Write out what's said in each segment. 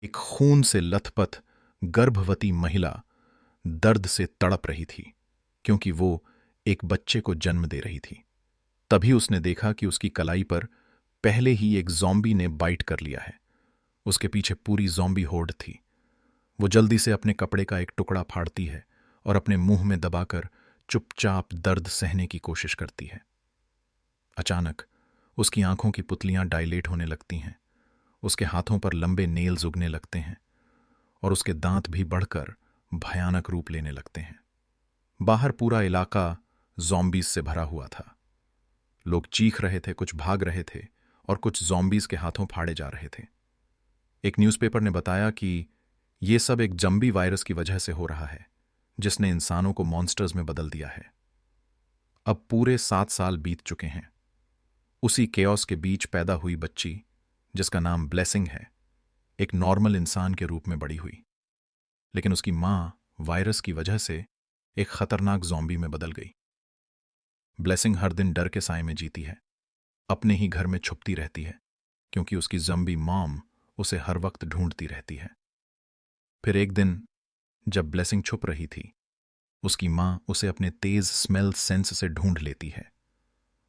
एक खून से लथपथ गर्भवती महिला दर्द से तड़प रही थी क्योंकि वो एक बच्चे को जन्म दे रही थी। तभी उसने देखा कि उसकी कलाई पर पहले ही एक जॉम्बी ने बाइट कर लिया है। उसके पीछे पूरी जॉम्बी होड़ थी। वो जल्दी से अपने कपड़े का एक टुकड़ा फाड़ती है और अपने मुंह में दबाकर चुपचाप दर्द सहने की कोशिश करती है। अचानक उसकी आंखों की पुतलियां डायलेट होने लगती हैं, उसके हाथों पर लंबे नेल्स उगने लगते हैं और उसके दांत भी बढ़कर भयानक रूप लेने लगते हैं। बाहर पूरा इलाका जॉम्बीज से भरा हुआ था। लोग चीख रहे थे, कुछ भाग रहे थे और कुछ जॉम्बीज के हाथों फाड़े जा रहे थे। एक न्यूज़पेपर ने बताया कि ये सब एक जंबी वायरस की वजह से हो रहा है, जिसने इंसानों को मॉन्स्टर्स में बदल दिया है। अब पूरे 7 साल बीत चुके हैं। उसी केओस के बीच पैदा हुई बच्ची, जिसका नाम ब्लेसिंग है, एक नॉर्मल इंसान के रूप में बड़ी हुई। लेकिन उसकी मां वायरस की वजह से एक खतरनाक जॉम्बी में बदल गई। ब्लेसिंग हर दिन डर के साए में जीती है, अपने ही घर में छुपती रहती है क्योंकि उसकी जंबी मॉम उसे हर वक्त ढूंढती रहती है। फिर एक दिन जब ब्लेसिंग छुप रही थी, उसकी मां उसे अपने तेज स्मेल सेंस से ढूंढ लेती है।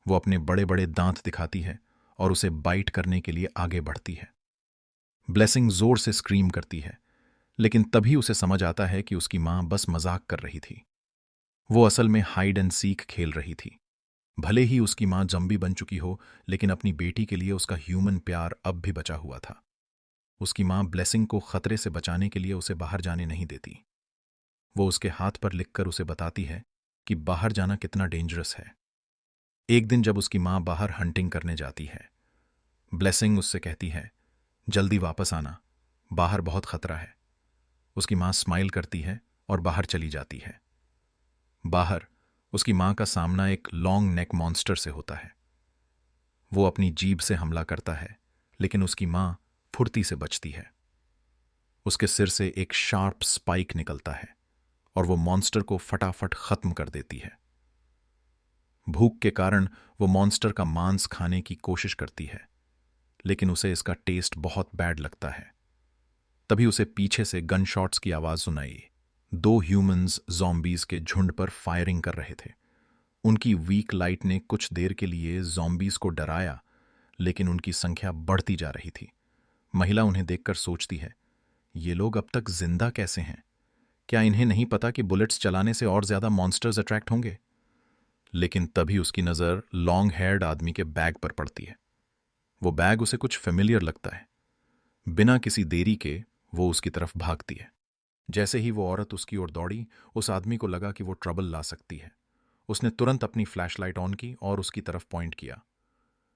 वो अपने बड़े बड़े दांत दिखाती है और उसे बाइट करने के लिए आगे बढ़ती है। ब्लेसिंग जोर से स्क्रीम करती है, लेकिन तभी उसे समझ आता है कि उसकी मां बस मजाक कर रही थी। वो असल में हाइड एंड सीक खेल रही थी। भले ही उसकी मां जंबी बन चुकी हो, लेकिन अपनी बेटी के लिए उसका ह्यूमन प्यार अब भी बचा हुआ था। उसकी मां ब्लेसिंग को खतरे से बचाने के लिए उसे बाहर जाने नहीं देती। वो उसके हाथ पर लिखकर उसे बताती है कि बाहर जाना कितना डेंजरस है। एक दिन जब उसकी मां बाहर हंटिंग करने जाती है, ब्लेसिंग उससे कहती है, जल्दी वापस आना, बाहर बहुत खतरा है। उसकी मां स्माइल करती है और बाहर चली जाती है। बाहर उसकी मां का सामना एक लॉन्ग नेक मॉन्स्टर से होता है। वो अपनी जीभ से हमला करता है, लेकिन उसकी मां फुर्ती से बचती है। उसके सिर से एक शार्प स्पाइक निकलता है और वो मॉन्स्टर को फटाफट खत्म कर देती है। भूख के कारण वो मॉन्स्टर का मांस खाने की कोशिश करती है, लेकिन उसे इसका टेस्ट बहुत बैड लगता है। तभी उसे पीछे से गन शॉट्स की आवाज सुनाई। 2 ह्यूमंस जॉम्बीज के झुंड पर फायरिंग कर रहे थे। उनकी वीक लाइट ने कुछ देर के लिए जॉम्बीज को डराया, लेकिन उनकी संख्या बढ़ती जा रही थी। महिला उन्हें देखकर सोचती है, ये लोग अब तक जिंदा कैसे हैं? क्या इन्हें नहीं पता कि बुलेट्स चलाने से और ज्यादा मॉन्स्टर्स अट्रैक्ट होंगे? लेकिन तभी उसकी नजर लॉन्ग हेयर्ड आदमी के बैग पर पड़ती है। वो बैग उसे कुछ फेमिलियर लगता है। बिना किसी देरी के वो उसकी तरफ भागती है। जैसे ही वो औरत उसकी ओर दौड़ी, उस आदमी को लगा कि वो ट्रबल ला सकती है। उसने तुरंत अपनी फ्लैशलाइट ऑन की और उसकी तरफ पॉइंट किया।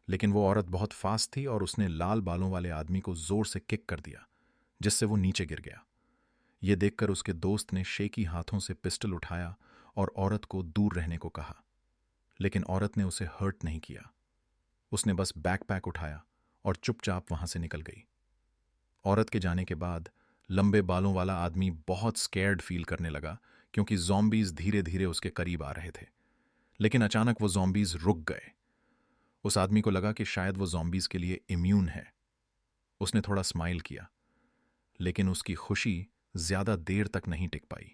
लेकिन वो औरत बहुत फास्ट थी और उसने लाल बालों वाले आदमी को जोर से किक कर दिया, जिससे वो नीचे गिर गया। ये देखकर उसके दोस्त ने शेकी हाथों से पिस्टल उठाया और औरत को दूर रहने को कहा, लेकिन औरत ने उसे हर्ट नहीं किया। उसने बस बैकपैक उठाया और चुपचाप वहां से निकल गई। औरत के जाने के बाद लंबे बालों वाला आदमी बहुत स्कैर्ड फील करने लगा क्योंकि जॉम्बीज धीरे धीरे उसके करीब आ रहे थे। लेकिन अचानक वो जॉम्बीज रुक गए। उस आदमी को लगा कि शायद वो जॉम्बीज के लिए इम्यून है। उसने थोड़ा स्माइल किया, लेकिन उसकी खुशी ज्यादा देर तक नहीं टिक पाई।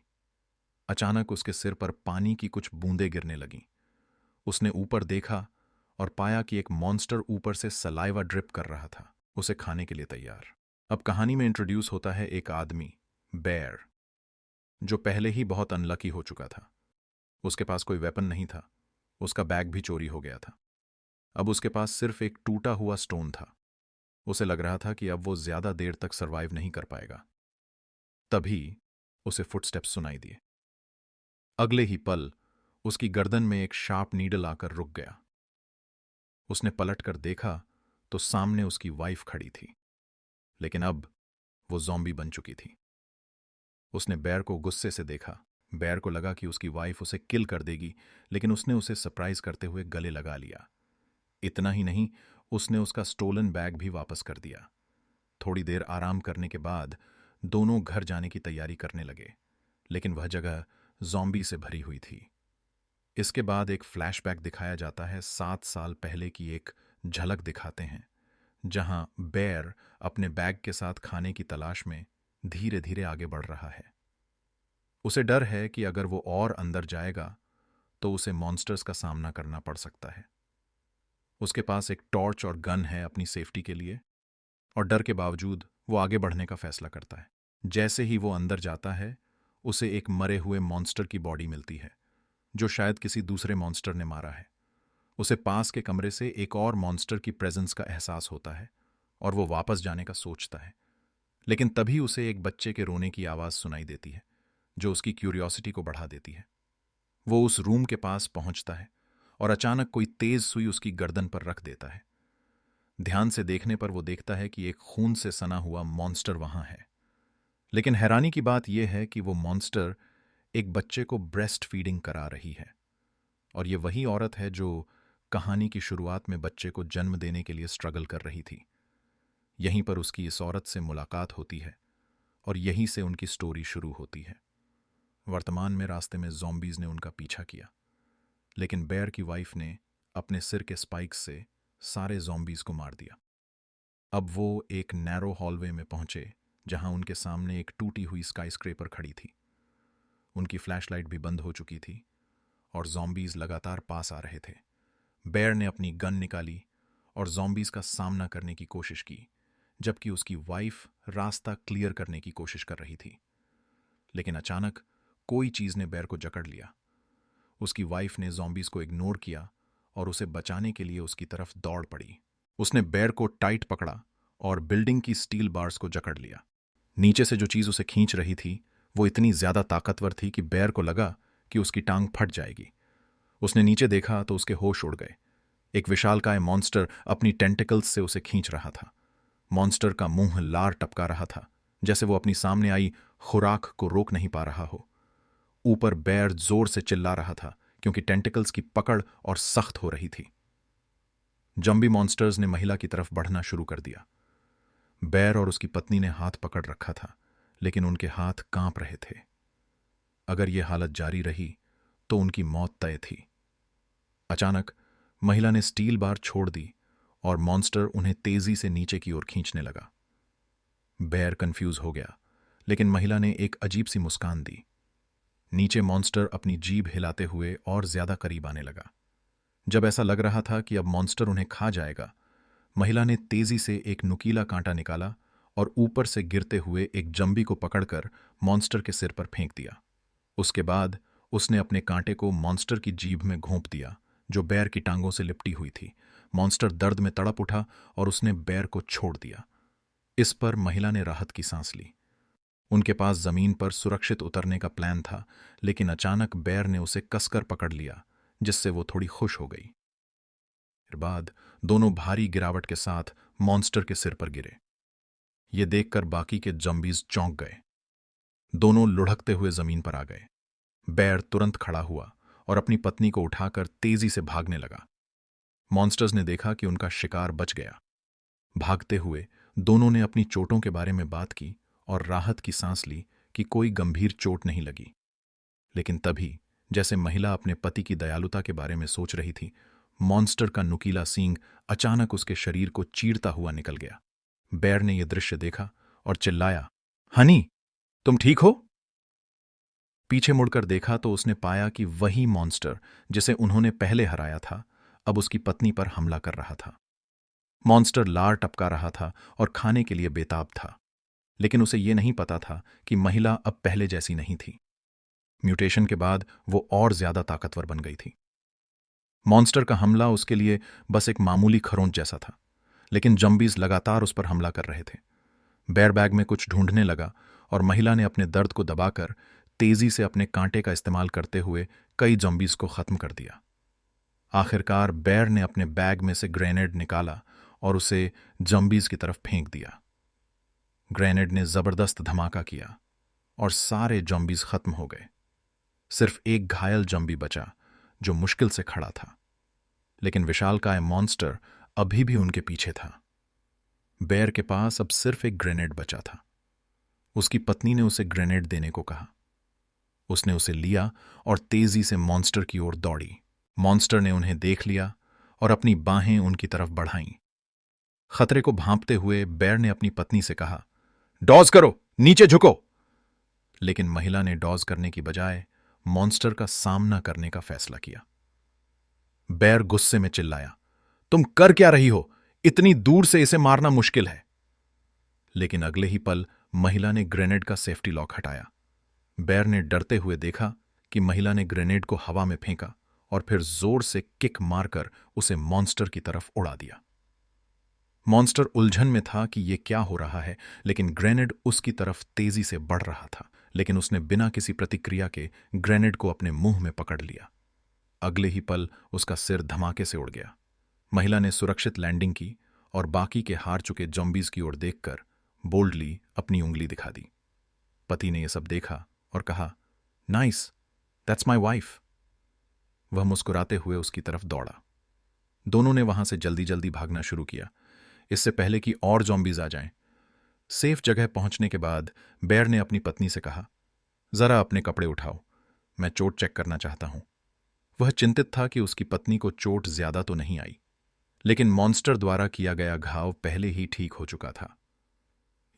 अचानक उसके सिर पर पानी की कुछ बूंदें गिरने लगीं। उसने ऊपर देखा और पाया कि एक मॉन्स्टर ऊपर से सलाइवा ड्रिप कर रहा था, उसे खाने के लिए तैयार। अब कहानी में इंट्रोड्यूस होता है एक आदमी, बेयर, जो पहले ही बहुत अनलकी हो चुका था। उसके पास कोई वेपन नहीं था, उसका बैग भी चोरी हो गया था। अब उसके पास सिर्फ एक टूटा हुआ स्टोन था। उसे लग रहा था कि अब वो ज्यादा देर तक सरवाइव नहीं कर पाएगा। तभी उसे फुटस्टेप्स सुनाई दिए। अगले ही पल उसकी गर्दन में एक शार्प नीडल आकर रुक गया। उसने पलटकर देखा तो सामने उसकी वाइफ खड़ी थी, लेकिन अब वो जॉम्बी बन चुकी थी। उसने बैर को गुस्से से देखा। बैर को लगा कि उसकी वाइफ उसे किल कर देगी, लेकिन उसने उसे सरप्राइज करते हुए गले लगा लिया। इतना ही नहीं, उसने उसका स्टोलन बैग भी वापस कर दिया। थोड़ी देर आराम करने के बाद दोनों घर जाने की तैयारी करने लगे, लेकिन वह जगह जॉम्बी से भरी हुई थी। इसके बाद एक फ्लैशबैक दिखाया जाता है। 7 साल पहले की एक झलक दिखाते हैं, जहां बेयर अपने बैग के साथ खाने की तलाश में धीरे धीरे आगे बढ़ रहा है। उसे डर है कि अगर वो और अंदर जाएगा तो उसे मॉन्स्टर्स का सामना करना पड़ सकता है। उसके पास एक टॉर्च और गन है अपनी सेफ्टी के लिए, और डर के बावजूद वो आगे बढ़ने का फैसला करता है। जैसे ही वो अंदर जाता है, उसे एक मरे हुए मॉन्स्टर की बॉडी मिलती है, जो शायद किसी दूसरे मॉन्स्टर ने मारा है। उसे पास के कमरे से एक और मॉन्स्टर की प्रेजेंस का एहसास होता है और वो वापस जाने का सोचता है। लेकिन तभी उसे एक बच्चे के रोने की आवाज़ सुनाई देती है, जो उसकी क्यूरियोसिटी को बढ़ा देती है। वो उस रूम के पास पहुंचता है और अचानक कोई तेज सुई उसकी गर्दन पर रख देता है। ध्यान से देखने पर वो देखता है कि एक खून से सना हुआ मॉन्स्टर वहां है। लेकिन हैरानी की बात यह है कि वो मॉन्स्टर एक बच्चे को ब्रेस्ट फीडिंग करा रही है, और ये वही औरत है जो कहानी की शुरुआत में बच्चे को जन्म देने के लिए स्ट्रगल कर रही थी। यहीं पर उसकी इस औरत से मुलाकात होती है और यहीं से उनकी स्टोरी शुरू होती है। वर्तमान में रास्ते में ज़ॉम्बीज़ ने उनका पीछा किया, लेकिन बेयर की वाइफ ने अपने सिर के स्पाइक्स से सारे ज़ॉम्बीज़ को मार दिया। अब वो एक नैरो हॉलवे में पहुंचे, जहां उनके सामने एक टूटी हुई स्काईस्क्रेपर खड़ी थी। उनकी फ्लैशलाइट भी बंद हो चुकी थी और ज़ॉम्बीज़ लगातार पास आ रहे थे। बेयर ने अपनी गन निकाली और ज़ॉम्बीज़ का सामना करने की कोशिश की, जबकि उसकी वाइफ रास्ता क्लियर करने की कोशिश कर रही थी। लेकिन अचानक कोई चीज़ ने बेयर को जकड़ लिया। उसकी वाइफ ने ज़ॉम्बीज़ को इग्नोर किया और उसे बचाने के लिए उसकी तरफ दौड़ पड़ी। उसने बेयर को टाइट पकड़ा और बिल्डिंग की स्टील बार्स को जकड़ लिया। नीचे से जो चीज़ उसे खींच रही थी वो इतनी ज्यादा ताकतवर थी कि बेयर को लगा कि उसकी टांग फट जाएगी। उसने नीचे देखा तो उसके होश उड़ गए। एक विशालकाय मॉन्स्टर अपनी टेंटिकल्स से उसे खींच रहा था। मॉन्स्टर का मुंह लार टपका रहा था, जैसे वो अपनी सामने आई खुराक को रोक नहीं पा रहा हो। ऊपर बेयर जोर से चिल्ला रहा था क्योंकि टेंटिकल्स की पकड़ और सख्त हो रही थी। जंबी मॉन्स्टर्स ने महिला की तरफ बढ़ना शुरू कर दिया। बेयर और उसकी पत्नी ने हाथ पकड़ रखा था, लेकिन उनके हाथ कांप रहे थे। अगर यह हालत जारी रही तो उनकी मौत तय थी। अचानक महिला ने स्टील बार छोड़ दी और मॉन्स्टर उन्हें तेजी से नीचे की ओर खींचने लगा। बेयर कंफ्यूज हो गया, लेकिन महिला ने एक अजीब सी मुस्कान दी। नीचे मॉन्स्टर अपनी जीभ हिलाते हुए और ज्यादा करीब आने लगा। जब ऐसा लग रहा था कि अब मॉन्स्टर उन्हें खा जाएगा, महिला ने तेजी से एक नुकीला कांटा निकाला और ऊपर से गिरते हुए एक जंबी को पकड़कर मॉन्स्टर के सिर पर फेंक दिया। उसके बाद उसने अपने कांटे को मॉन्स्टर की जीभ में घोंप दिया, जो बेयर की टांगों से लिपटी हुई थी। मॉन्स्टर दर्द में तड़प उठा और उसने बेयर को छोड़ दिया। इस पर महिला ने राहत की सांस ली। उनके पास जमीन पर सुरक्षित उतरने का प्लान था, लेकिन अचानक बेयर ने उसे कसकर पकड़ लिया, जिससे वो थोड़ी खुश हो गई। फिर बाद दोनों भारी गिरावट के साथ मॉन्स्टर के सिर पर गिरे। ये देखकर बाकी के जंबीज चौंक गए। दोनों लुढ़कते हुए जमीन पर आ गए। बेयर तुरंत खड़ा हुआ और अपनी पत्नी को उठाकर तेजी से भागने लगा। मॉन्स्टर्स ने देखा कि उनका शिकार बच गया। भागते हुए दोनों ने अपनी चोटों के बारे में बात की और राहत की सांस ली कि कोई गंभीर चोट नहीं लगी। लेकिन तभी, जैसे महिला अपने पति की दयालुता के बारे में सोच रही थी, मॉन्स्टर का नुकीला सींग अचानक उसके शरीर को चीरता हुआ निकल गया। बेयर ने यह दृश्य देखा और चिल्लाया, हनी, तुम ठीक हो? पीछे मुड़कर देखा तो उसने पाया कि वही मॉन्स्टर जिसे उन्होंने पहले हराया था, अब उसकी पत्नी पर हमला कर रहा था। मॉन्स्टर लार टपका रहा था और खाने के लिए बेताब था, लेकिन उसे यह नहीं पता था कि महिला अब पहले जैसी नहीं थी। म्यूटेशन के बाद वो और ज्यादा ताकतवर बन गई थी। मॉन्स्टर का हमला उसके लिए बस एक मामूली खरोंच जैसा था, लेकिन जंबीज लगातार उस पर हमला कर रहे थे। बेयर बैग में कुछ ढूंढने लगा और महिला ने अपने दर्द को दबाकर तेजी से अपने कांटे का इस्तेमाल करते हुए कई जंबीज को खत्म कर दिया। आखिरकार बेयर ने अपने बैग में से ग्रेनेड निकाला और उसे जंबीज की तरफ फेंक दिया। ग्रेनेड ने जबरदस्त धमाका किया और सारे जंबीज खत्म हो गए। सिर्फ एक घायल जंबी बचा, जो मुश्किल से खड़ा था, लेकिन विशालकाय मॉन्स्टर अभी भी उनके पीछे था। बेयर के पास अब सिर्फ एक ग्रेनेड बचा था। उसकी पत्नी ने उसे ग्रेनेड देने को कहा। उसने उसे लिया और तेजी से मॉन्स्टर की ओर दौड़ी। मॉन्स्टर ने उन्हें देख लिया और अपनी बाहें उनकी तरफ बढ़ाईं। खतरे को भांपते हुए बेर ने अपनी पत्नी से कहा, डॉज करो, नीचे झुको। लेकिन महिला ने डॉज करने की बजाय मॉन्स्टर का सामना करने का फैसला किया। बेर गुस्से में चिल्लाया, तुम कर क्या रही हो? इतनी दूर से इसे मारना मुश्किल है। लेकिन अगले ही पल महिला ने ग्रेनेड का सेफ्टी लॉक हटाया। बेर ने डरते हुए देखा कि महिला ने ग्रेनेड को हवा में फेंका और फिर जोर से किक मारकर उसे मॉन्स्टर की तरफ उड़ा दिया। मॉन्स्टर उलझन में था कि यह क्या हो रहा है, लेकिन ग्रेनेड उसकी तरफ तेजी से बढ़ रहा था। लेकिन उसने बिना किसी प्रतिक्रिया के ग्रेनेड को अपने मुंह में पकड़ लिया। अगले ही पल उसका सिर धमाके से उड़ गया। महिला ने सुरक्षित लैंडिंग की और बाकी के हार चुके जॉम्बीज की ओर देखकर बोल्डली अपनी उंगली दिखा दी। पति ने यह सब देखा और कहा, नाइस, दैट्स माई वाइफ। वह मुस्कुराते हुए उसकी तरफ दौड़ा। दोनों ने वहां से जल्दी जल्दी भागना शुरू किया, इससे पहले कि और जॉम्बीज आ जाएं। सेफ जगह पहुंचने के बाद बेर ने अपनी पत्नी से कहा, जरा अपने कपड़े उठाओ, मैं चोट चेक करना चाहता हूं। वह चिंतित था कि उसकी पत्नी को चोट ज्यादा तो नहीं आई, लेकिन मॉन्स्टर द्वारा किया गया घाव पहले ही ठीक हो चुका था।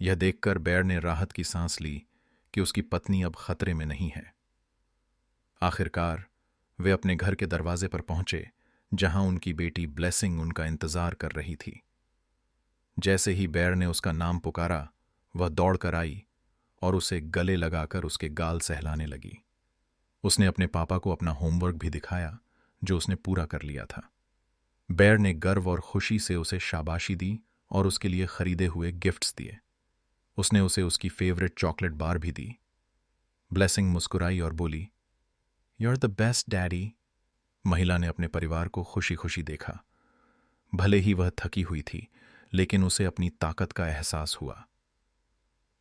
यह देखकर बेर ने राहत की सांस ली कि उसकी पत्नी अब खतरे में नहीं है। आखिरकार वे अपने घर के दरवाजे पर पहुंचे, जहां उनकी बेटी ब्लेसिंग उनका इंतजार कर रही थी। जैसे ही बेर ने उसका नाम पुकारा, वह दौड़कर आई और उसे गले लगाकर उसके गाल सहलाने लगी। उसने अपने पापा को अपना होमवर्क भी दिखाया, जो उसने पूरा कर लिया था। बेर ने गर्व और खुशी से उसे शाबाशी दी और उसके लिए खरीदे हुए गिफ्ट्स दिए। उसने उसे उसकी फेवरेट चॉकलेट बार भी दी। ब्लेसिंग मुस्कुराई और बोली, you are the best daddy. महिला ने अपने परिवार को खुशी खुशी देखा। भले ही वह थकी हुई थी, लेकिन उसे अपनी ताकत का एहसास हुआ।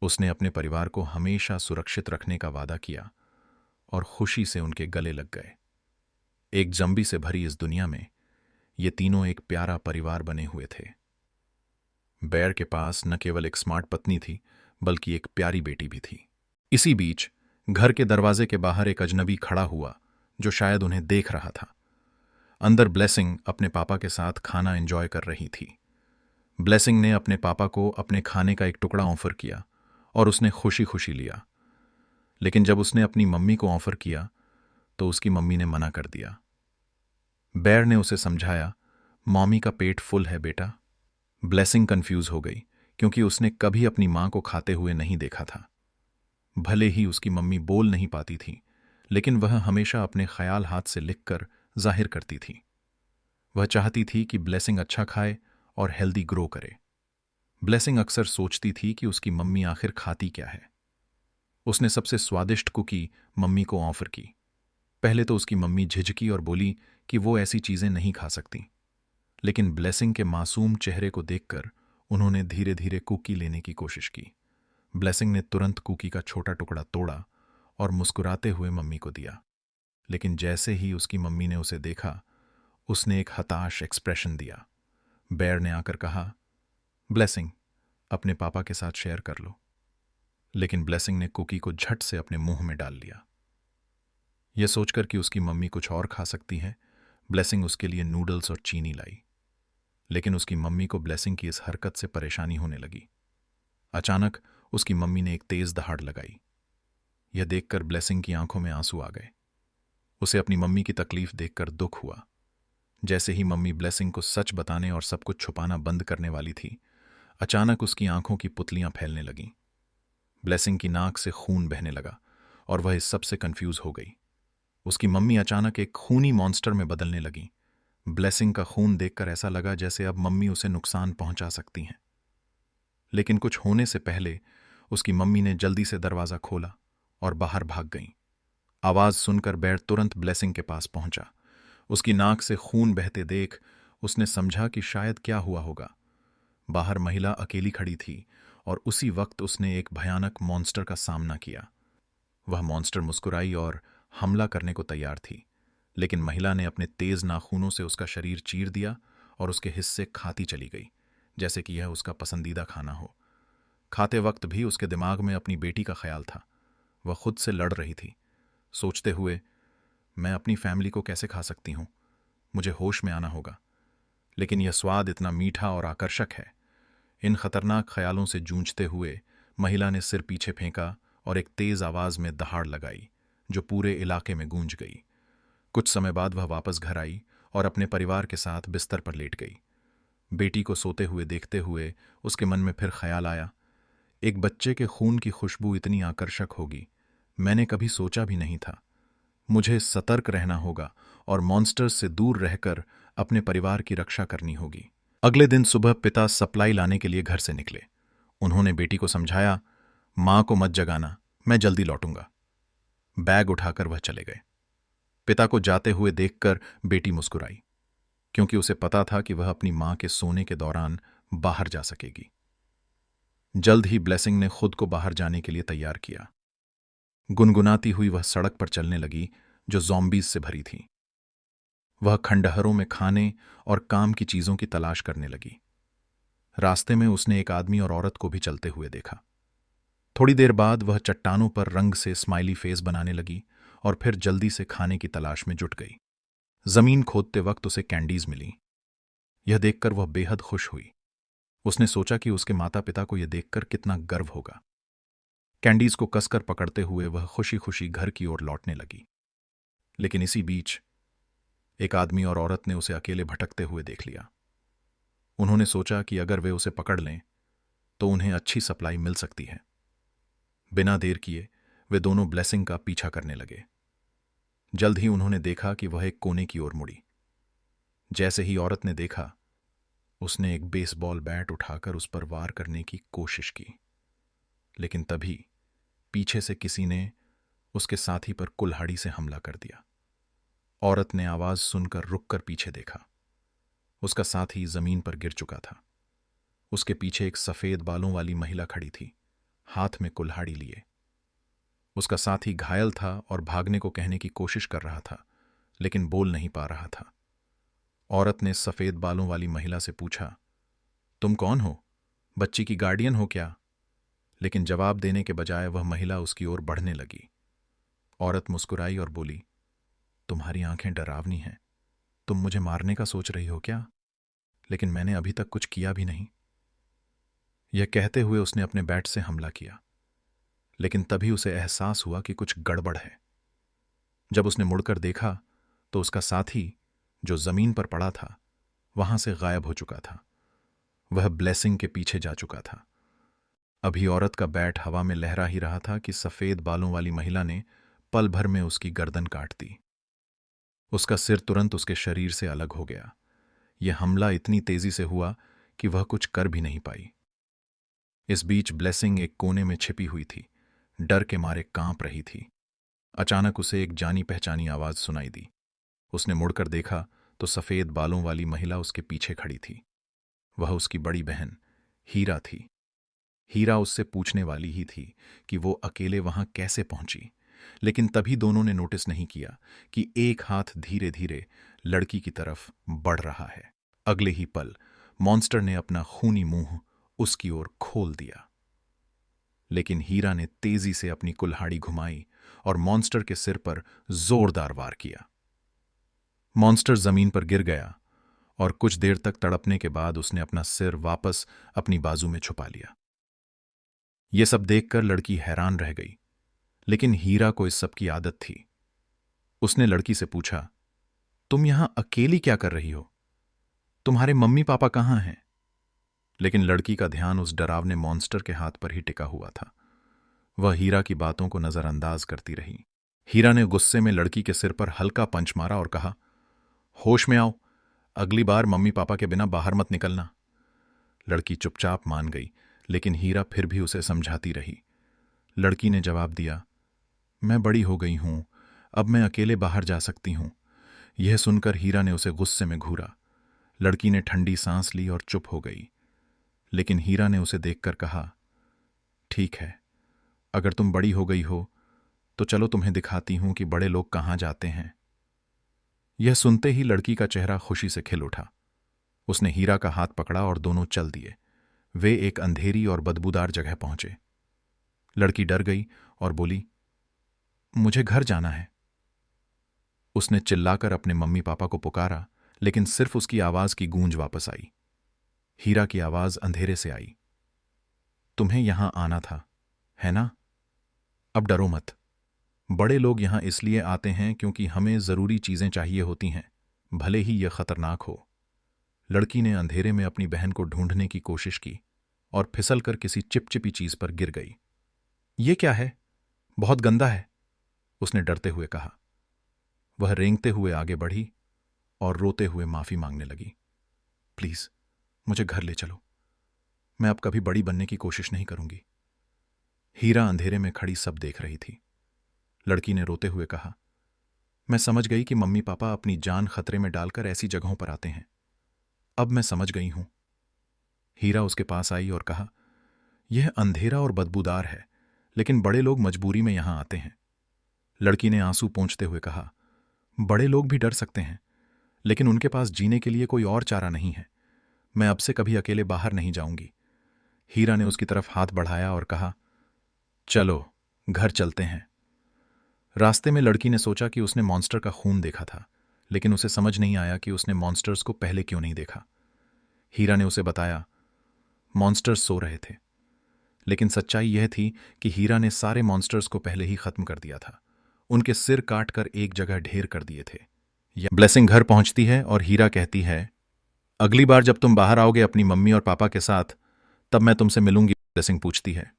उसने अपने परिवार को हमेशा सुरक्षित रखने का वादा किया और खुशी से उनके गले लग गए। एक जंबी से भरी इस दुनिया में ये तीनों एक प्यारा परिवार बने हुए थे। बेर के पास न केवल एक स्मार्ट पत्नी थी, बल्कि एक प्यारी बेटी भी थी। इसी बीच घर के दरवाजे के बाहर एक अजनबी खड़ा हुआ, जो शायद उन्हें देख रहा था। अंदर ब्लेसिंग अपने पापा के साथ खाना एंजॉय कर रही थी। ब्लेसिंग ने अपने पापा को अपने खाने का एक टुकड़ा ऑफर किया और उसने खुशी खुशी लिया। लेकिन जब उसने अपनी मम्मी को ऑफर किया तो उसकी मम्मी ने मना कर दिया। बेर ने उसे समझाया, मॉमी का पेट फुल है बेटा। ब्लेसिंग कंफ्यूज हो गई, क्योंकि उसने कभी अपनी मां को खाते हुए नहीं देखा था। भले ही उसकी मम्मी बोल नहीं पाती थी, लेकिन वह हमेशा अपने ख्याल हाथ से लिखकर जाहिर करती थी। वह चाहती थी कि ब्लेसिंग अच्छा खाए और हेल्दी ग्रो करे। ब्लेसिंग अक्सर सोचती थी कि उसकी मम्मी आखिर खाती क्या है। उसने सबसे स्वादिष्ट कुकी मम्मी को ऑफर की। पहले तो उसकी मम्मी झिझकी और बोली कि वो ऐसी चीजें नहीं खा सकती, लेकिन ब्लेसिंग के मासूम चेहरे को देखकर उन्होंने धीरे धीरे कुकी लेने की कोशिश की। ब्लेसिंग ने तुरंत कुकी का छोटा टुकड़ा तोड़ा और मुस्कुराते हुए मम्मी को दिया। लेकिन जैसे ही उसकी मम्मी ने उसे देखा, उसने एक हताश एक्सप्रेशन दिया। बेर ने आकर कहा, ब्लेसिंग, अपने पापा के साथ शेयर कर लो। लेकिन ब्लेसिंग ने कुकी को झट से अपने मुंह में डाल लिया। यह सोचकर कि उसकी मम्मी कुछ और खा सकती है, ब्लेसिंग उसके लिए नूडल्स और चीनी लाई। लेकिन उसकी मम्मी को ब्लेसिंग की इस हरकत से परेशानी होने लगी। अचानक उसकी मम्मी ने एक तेज दहाड़ लगाई। यह देखकर ब्लेसिंग की आंखों में आंसू आ गए। उसे अपनी मम्मी की तकलीफ देखकर दुख हुआ। जैसे ही मम्मी ब्लेसिंग को सच बताने और सब कुछ छुपाना बंद करने वाली थी, अचानक उसकी आंखों की पुतलियां फैलने लगीं। ब्लेसिंग की नाक से खून बहने लगा और वह इस सब से कंफ्यूज हो गई। उसकी मम्मी अचानक एक खूनी मॉन्स्टर में बदलने लगी। ब्लेसिंग का खून देखकर ऐसा लगा जैसे अब मम्मी उसे नुकसान पहुंचा सकती हैं। लेकिन कुछ होने से पहले उसकी मम्मी ने जल्दी से दरवाजा खोला और बाहर भाग गईं। आवाज सुनकर बेर तुरंत ब्लेसिंग के पास पहुंचा। उसकी नाक से खून बहते देख उसने समझा कि शायद क्या हुआ होगा। बाहर महिला अकेली खड़ी थी और उसी वक्त उसने एक भयानक मॉन्स्टर का सामना किया। वह मॉन्स्टर मुस्कुराई और हमला करने को तैयार थी, लेकिन महिला ने अपने तेज नाखूनों से उसका शरीर चीर दिया और उसके हिस्से खाती चली गई, जैसे कि यह उसका पसंदीदा खाना हो। खाते वक्त भी उसके दिमाग में अपनी बेटी का ख्याल था। वह खुद से लड़ रही थी, सोचते हुए, मैं अपनी फैमिली को कैसे खा सकती हूं? मुझे होश में आना होगा। लेकिन यह स्वाद इतना मीठा और आकर्षक है इन खतरनाक ख्यालों से जूझते हुए महिला ने सिर पीछे फेंका और एक तेज आवाज में दहाड़ लगाई जो पूरे इलाके में गूंज गई। कुछ समय बाद वह वापस घर आई और अपने परिवार के साथ बिस्तर पर लेट गई। बेटी को सोते हुए देखते हुए उसके मन में फिर ख्याल आया, एक बच्चे के खून की खुशबू इतनी आकर्षक होगी, मैंने कभी सोचा भी नहीं था। मुझे सतर्क रहना होगा और मॉन्स्टर्स से दूर रहकर अपने परिवार की रक्षा करनी होगी। अगले दिन सुबह पिता सप्लाई लाने के लिए घर से निकले। उन्होंने बेटी को समझाया, मां को मत जगाना, मैं जल्दी लौटूंगा। बैग उठाकर वह चले गए। पिता को जाते हुए देखकर बेटी मुस्कुराई, क्योंकि उसे पता था कि वह अपनी मां के सोने के दौरान बाहर जा सकेगी। जल्द ही ब्लेसिंग ने खुद को बाहर जाने के लिए तैयार किया। गुनगुनाती हुई वह सड़क पर चलने लगी जो ज़ॉम्बीज से भरी थी। वह खंडहरों में खाने और काम की चीजों की तलाश करने लगी। रास्ते में उसने एक आदमी और औरत को भी चलते हुए देखा। थोड़ी देर बाद वह चट्टानों पर रंग से स्माइली फेस बनाने लगी और फिर जल्दी से खाने की तलाश में जुट गई। जमीन खोदते वक्त उसे कैंडीज मिली। यह देखकर वह बेहद खुश हुई। उसने सोचा कि उसके माता पिता को यह देखकर कितना गर्व होगा। कैंडीज को कसकर पकड़ते हुए वह खुशी खुशी घर की ओर लौटने लगी। लेकिन इसी बीच एक आदमी और औरत ने उसे अकेले भटकते हुए देख लिया। उन्होंने सोचा कि अगर वे उसे पकड़ लें तो उन्हें अच्छी सप्लाई मिल सकती है। बिना देर किए वे दोनों ब्लेसिंग का पीछा करने लगे। जल्द ही उन्होंने देखा कि वह एक कोने की ओर मुड़ी। जैसे ही औरत ने देखा, उसने एक बेसबॉल बैट उठाकर उस पर वार करने की कोशिश की, लेकिन तभी पीछे से किसी ने उसके साथी पर कुल्हाड़ी से हमला कर दिया। औरत ने आवाज सुनकर रुककर पीछे देखा। उसका साथी जमीन पर गिर चुका था। उसके पीछे एक सफेद बालों वाली महिला खड़ी थी, हाथ में कुल्हाड़ी लिए। उसका साथी घायल था और भागने को कहने की कोशिश कर रहा था, लेकिन बोल नहीं पा रहा था। औरत ने सफेद बालों वाली महिला से पूछा, तुम कौन हो? बच्ची की गार्डियन हो क्या? लेकिन जवाब देने के बजाय वह महिला उसकी ओर बढ़ने लगी। औरत मुस्कुराई और बोली, तुम्हारी आंखें डरावनी हैं। तुम मुझे मारने का सोच रही हो क्या? लेकिन मैंने अभी तक कुछ किया भी नहीं। यह कहते हुए उसने अपने बैट से हमला किया, लेकिन तभी उसे एहसास हुआ कि कुछ गड़बड़ है। जब उसने मुड़कर देखा तो उसका साथी, जो जमीन पर पड़ा था, वहां से गायब हो चुका था। वह ब्लेसिंग के पीछे जा चुका था। अभी औरत का बैट हवा में लहरा ही रहा था कि सफेद बालों वाली महिला ने पल भर में उसकी गर्दन काट दी। उसका सिर तुरंत उसके शरीर से अलग हो गया। यह हमला इतनी तेजी से हुआ कि वह कुछ कर भी नहीं पाई। इस बीच ब्लेसिंग एक कोने में छिपी हुई थी, डर के मारे कांप रही थी। अचानक उसे एक जानी पहचानी आवाज सुनाई दी। उसने मुड़कर देखा तो सफेद बालों वाली महिला उसके पीछे खड़ी थी। वह उसकी बड़ी बहन हीरा थी। हीरा उससे पूछने वाली ही थी कि वो अकेले वहां कैसे पहुंची, लेकिन तभी दोनों ने नोटिस नहीं किया कि एक हाथ धीरे धीरे लड़की की तरफ बढ़ रहा है। अगले ही पल मॉन्स्टर ने अपना खूनी मुंह उसकी ओर खोल दिया, लेकिन हीरा ने तेजी से अपनी कुल्हाड़ी घुमाई और मॉन्स्टर के सिर पर जोरदार वार किया। मॉन्स्टर जमीन पर गिर गया और कुछ देर तक तड़पने के बाद उसने अपना सिर वापस अपनी बाजू में छुपा लिया। यह सब देखकर लड़की हैरान रह गई, लेकिन हीरा को इस सब की आदत थी। उसने लड़की से पूछा, तुम यहां अकेली क्या कर रही हो? तुम्हारे मम्मी पापा कहां हैं? लेकिन लड़की का ध्यान उस डरावने मॉन्स्टर के हाथ पर ही टिका हुआ था। वह हीरा की बातों को नजरअंदाज करती रही। हीरा ने गुस्से में लड़की के सिर पर हल्का पंच मारा और कहा, होश में आओ, अगली बार मम्मी पापा के बिना बाहर मत निकलना। लड़की चुपचाप मान गई, लेकिन हीरा फिर भी उसे समझाती रही। लड़की ने जवाब दिया, मैं बड़ी हो गई हूं, अब मैं अकेले बाहर जा सकती हूं। यह सुनकर हीरा ने उसे गुस्से में घूरा। लड़की ने ठंडी सांस ली और चुप हो गई, लेकिन हीरा ने उसे देखकर कहा, ठीक है, अगर तुम बड़ी हो गई हो तो चलो तुम्हें दिखाती हूं कि बड़े लोग कहां जाते हैं। यह सुनते ही लड़की का चेहरा खुशी से खिल उठा। उसने हीरा का हाथ पकड़ा और दोनों चल दिए। वे एक अंधेरी और बदबूदार जगह पहुंचे। लड़की डर गई और बोली, मुझे घर जाना है। उसने चिल्लाकर अपने मम्मी पापा को पुकारा, लेकिन सिर्फ उसकी आवाज की गूंज वापस आई। हीरा की आवाज अंधेरे से आई। तुम्हें यहां आना था, है ना? अब डरो मत। बड़े लोग यहां इसलिए आते हैं क्योंकि हमें जरूरी चीजें चाहिए होती हैं, भले ही यह खतरनाक हो। लड़की ने अंधेरे में अपनी बहन को ढूंढने की कोशिश की और फिसलकर किसी चिपचिपी चीज पर गिर गई। ये क्या है? बहुत गंदा है, उसने डरते हुए कहा। वह रेंगते हुए आगे बढ़ी और रोते हुए माफी मांगने लगी। प्लीज, मुझे घर ले चलो। मैं अब कभी बड़ी बनने की कोशिश नहीं करूंगी। हीरा अंधेरे में खड़ी सब देख रही थी। लड़की ने रोते हुए कहा, मैं समझ गई कि मम्मी पापा अपनी जान खतरे में डालकर ऐसी जगहों पर आते हैं। अब मैं समझ गई हूं। हीरा उसके पास आई और कहा, यह अंधेरा और बदबूदार है, लेकिन बड़े लोग मजबूरी में यहां आते हैं। लड़की ने आंसू पोंछते हुए कहा, बड़े लोग भी डर सकते हैं, लेकिन उनके पास जीने के लिए कोई और चारा नहीं है। मैं अब से कभी अकेले बाहर नहीं जाऊंगी। हीरा ने उसकी तरफ हाथ बढ़ाया और कहा, चलो घर चलते हैं। रास्ते में लड़की ने सोचा कि उसने मॉन्स्टर का खून देखा था, लेकिन उसे समझ नहीं आया कि उसने मॉन्स्टर्स को पहले क्यों नहीं देखा। हीरा ने उसे बताया, मॉन्स्टर्स सो रहे थे, लेकिन सच्चाई यह थी कि हीरा ने सारे मॉन्स्टर्स को पहले ही खत्म कर दिया था। उनके सिर काटकर एक जगह ढेर कर दिए थे। ब्लेसिंग घर पहुंचती है और हीरा कहती है, अगली बार जब तुम बाहर आओगे अपनी मम्मी और पापा के साथ, तब मैं तुमसे मिलूंगी। ब्लेसिंग पूछती है,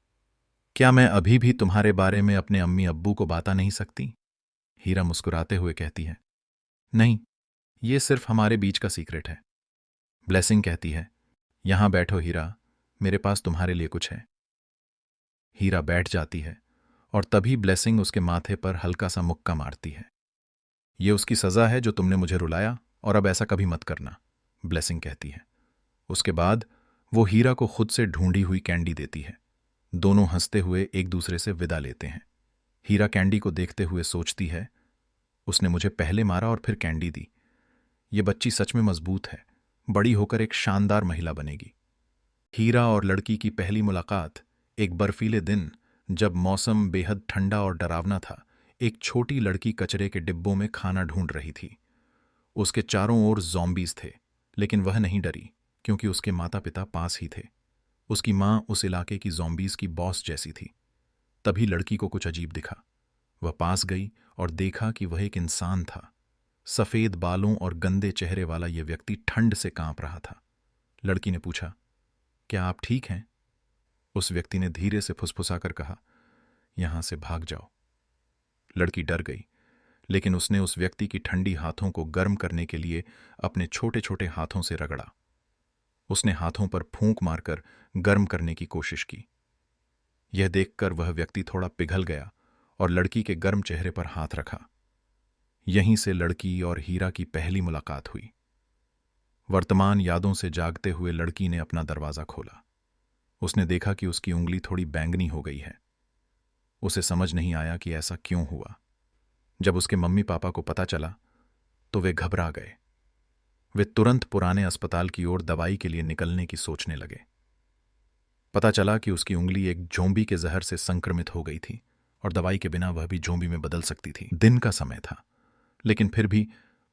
क्या मैं अभी भी तुम्हारे बारे में अपने अम्मी अब्बू को बता नहीं सकती? हीरा मुस्कुराते हुए कहती है, नहीं, ये सिर्फ हमारे बीच का सीक्रेट है। ब्लेसिंग कहती है, यहां बैठो हीरा, मेरे पास तुम्हारे लिए कुछ है। हीरा बैठ जाती है और तभी ब्लेसिंग उसके माथे पर हल्का सा मुक्का मारती है। ये उसकी सजा है जो तुमने मुझे रुलाया, और अब ऐसा कभी मत करना, ब्लेसिंग कहती है। उसके बाद वो हीरा को खुद से ढूंढी हुई कैंडी देती है। दोनों हंसते हुए एक दूसरे से विदा लेते हैं। हीरा कैंडी को देखते हुए सोचती है, उसने मुझे पहले मारा और फिर कैंडी दी। ये बच्ची सच में मजबूत है, बड़ी होकर एक शानदार महिला बनेगी। हीरा और लड़की की पहली मुलाकात एक बर्फीले दिन, जब मौसम बेहद ठंडा और डरावना था। एक छोटी लड़की कचरे के डिब्बों में खाना ढूंढ रही थी। उसके चारों ओर ज़ॉम्बीज थे, लेकिन वह नहीं डरी क्योंकि उसके माता पिता पास ही थे। उसकी मां उस इलाके की ज़ॉम्बीज की बॉस जैसी थी। तभी लड़की को कुछ अजीब दिखा। वह पास गई और देखा कि वह एक इंसान था। सफेद बालों और गंदे चेहरे वाला यह व्यक्ति ठंड से कांप रहा था। लड़की ने पूछा, क्या आप ठीक हैं? उस व्यक्ति ने धीरे से फुसफुसाकर कहा, यहां से भाग जाओ। लड़की डर गई, लेकिन उसने उस व्यक्ति की ठंडी हाथों को गर्म करने के लिए अपने छोटे छोटे हाथों से रगड़ा। उसने हाथों पर फूंक मारकर गर्म करने की कोशिश की। यह देखकर वह व्यक्ति थोड़ा पिघल गया और लड़की के गर्म चेहरे पर हाथ रखा। यहीं से लड़की और हीरा की पहली मुलाकात हुई। वर्तमान यादों से जागते हुए लड़की ने अपना दरवाजा खोला। उसने देखा कि उसकी उंगली थोड़ी बैंगनी हो गई है। उसे समझ नहीं आया कि ऐसा क्यों हुआ। जब उसके मम्मी पापा को पता चला तो वे घबरा गए। वे तुरंत पुराने अस्पताल की ओर दवाई के लिए निकलने की सोचने लगे। पता चला कि उसकी उंगली एक जोंबी के जहर से संक्रमित हो गई थी और दवाई के बिना वह भी जोंबी में बदल सकती थी। दिन का समय था, लेकिन फिर भी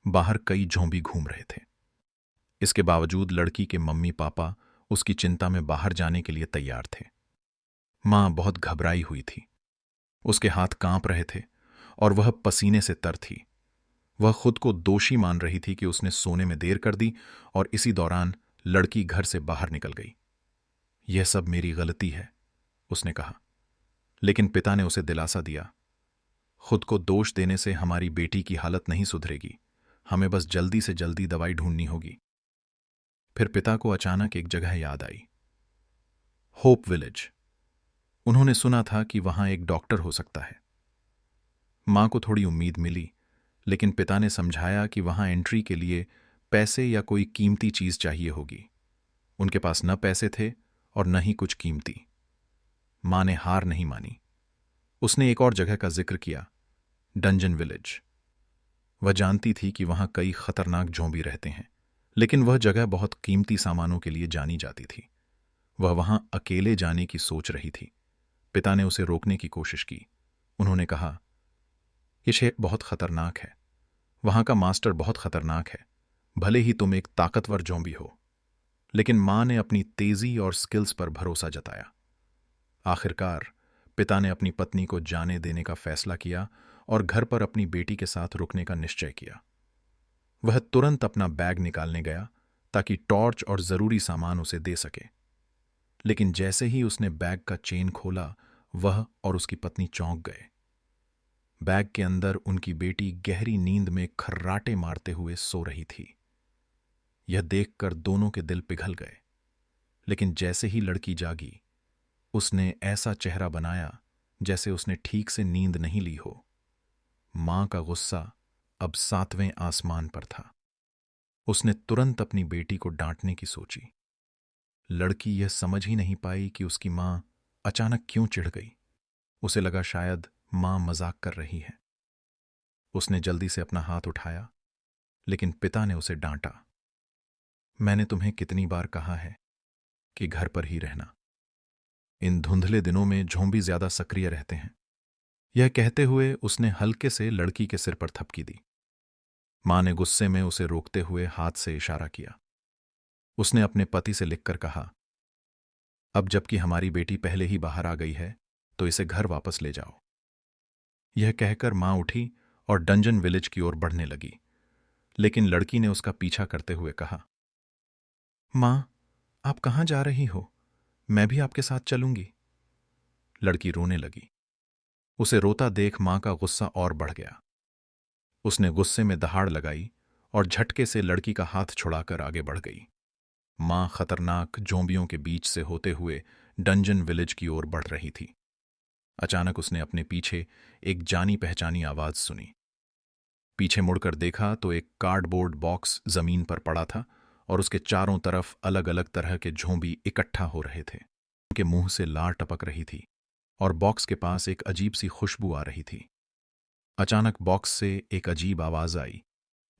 बाहर कई जोंबी घूम रहे थे। इसके बावजूद लड़की के मम्मी पापा उसकी चिंता में बाहर जाने के लिए तैयार थे। मां बहुत घबराई हुई थी। उसके हाथ कांप रहे थे और वह पसीने से तर थी। वह खुद को दोषी मान रही थी कि उसने सोने में देर कर दी और इसी दौरान लड़की घर से बाहर निकल गई। यह सब मेरी गलती है, उसने कहा। लेकिन पिता ने उसे दिलासा दिया, खुद को दोष देने से हमारी बेटी की हालत नहीं सुधरेगी, हमें बस जल्दी से जल्दी दवाई ढूंढनी होगी। फिर पिता को अचानक एक जगह याद आई, होप विलेज। उन्होंने सुना था कि वहां एक डॉक्टर हो सकता है। मां को थोड़ी उम्मीद मिली, लेकिन पिता ने समझाया कि वहां एंट्री के लिए पैसे या कोई कीमती चीज चाहिए होगी। उनके पास न पैसे थे और न ही कुछ कीमती। मां ने हार नहीं मानी। उसने एक और जगह का जिक्र किया, डंजन विलेज। वह जानती थी कि वहां कई खतरनाक जोंबी रहते हैं, लेकिन वह जगह बहुत कीमती सामानों के लिए जानी जाती थी। वह वहां अकेले जाने की सोच रही थी। पिता ने उसे रोकने की कोशिश की। उन्होंने कहा, यह शहर बहुत खतरनाक है, वहां का मास्टर बहुत खतरनाक है, भले ही तुम एक ताकतवर जोंबी हो। लेकिन मां ने अपनी तेजी और स्किल्स पर भरोसा जताया। आखिरकार पिता ने अपनी पत्नी को जाने देने का फैसला किया और घर पर अपनी बेटी के साथ रुकने का निश्चय किया। वह तुरंत अपना बैग निकालने गया ताकि टॉर्च और जरूरी सामान उसे दे सके। लेकिन जैसे ही उसने बैग का चेन खोला, वह और उसकी पत्नी चौंक गए। बैग के अंदर उनकी बेटी गहरी नींद में खर्राटे मारते हुए सो रही थी। यह देखकर दोनों के दिल पिघल गए। लेकिन जैसे ही लड़की जागी, उसने ऐसा चेहरा बनाया जैसे उसने ठीक से नींद नहीं ली हो। मां का गुस्सा अब 7वें आसमान पर था। उसने तुरंत अपनी बेटी को डांटने की सोची। लड़की यह समझ ही नहीं पाई कि उसकी मां अचानक क्यों चिढ़ गई। उसे लगा शायद मां मजाक कर रही है। उसने जल्दी से अपना हाथ उठाया, लेकिन पिता ने उसे डांटा। मैंने तुम्हें कितनी बार कहा है कि घर पर ही रहना। इन धुंधले दिनों में झोंबी ज्यादा सक्रिय रहते हैं। यह कहते हुए उसने हल्के से लड़की के सिर पर थपकी दी। मां ने गुस्से में उसे रोकते हुए हाथ से इशारा किया। उसने अपने पति से लिखकर कहा, अब जबकि हमारी बेटी पहले ही बाहर आ गई है, तो इसे घर वापस ले जाओ। यह कहकर मां उठी और डंजन विलेज की ओर बढ़ने लगी। लेकिन लड़की ने उसका पीछा करते हुए कहा, मां, आप कहां जा रही हो? मैं भी आपके साथ चलूंगी। लड़की रोने लगी। उसे रोता देख मां का गुस्सा और बढ़ गया। उसने गुस्से में दहाड़ लगाई और झटके से लड़की का हाथ छुड़ाकर आगे बढ़ गई। मां खतरनाक जोंबियों के बीच से होते हुए डंजन विलेज की ओर बढ़ रही थी। अचानक उसने अपने पीछे एक जानी पहचानी आवाज सुनी। पीछे मुड़कर देखा तो एक कार्डबोर्ड बॉक्स जमीन पर पड़ा था और उसके चारों तरफ अलग अलग तरह के झोंबी इकट्ठा हो रहे थे। उनके मुंह से लार टपक रही थी और बॉक्स के पास एक अजीब सी खुशबू आ रही थी। अचानक बॉक्स से एक अजीब आवाज आई,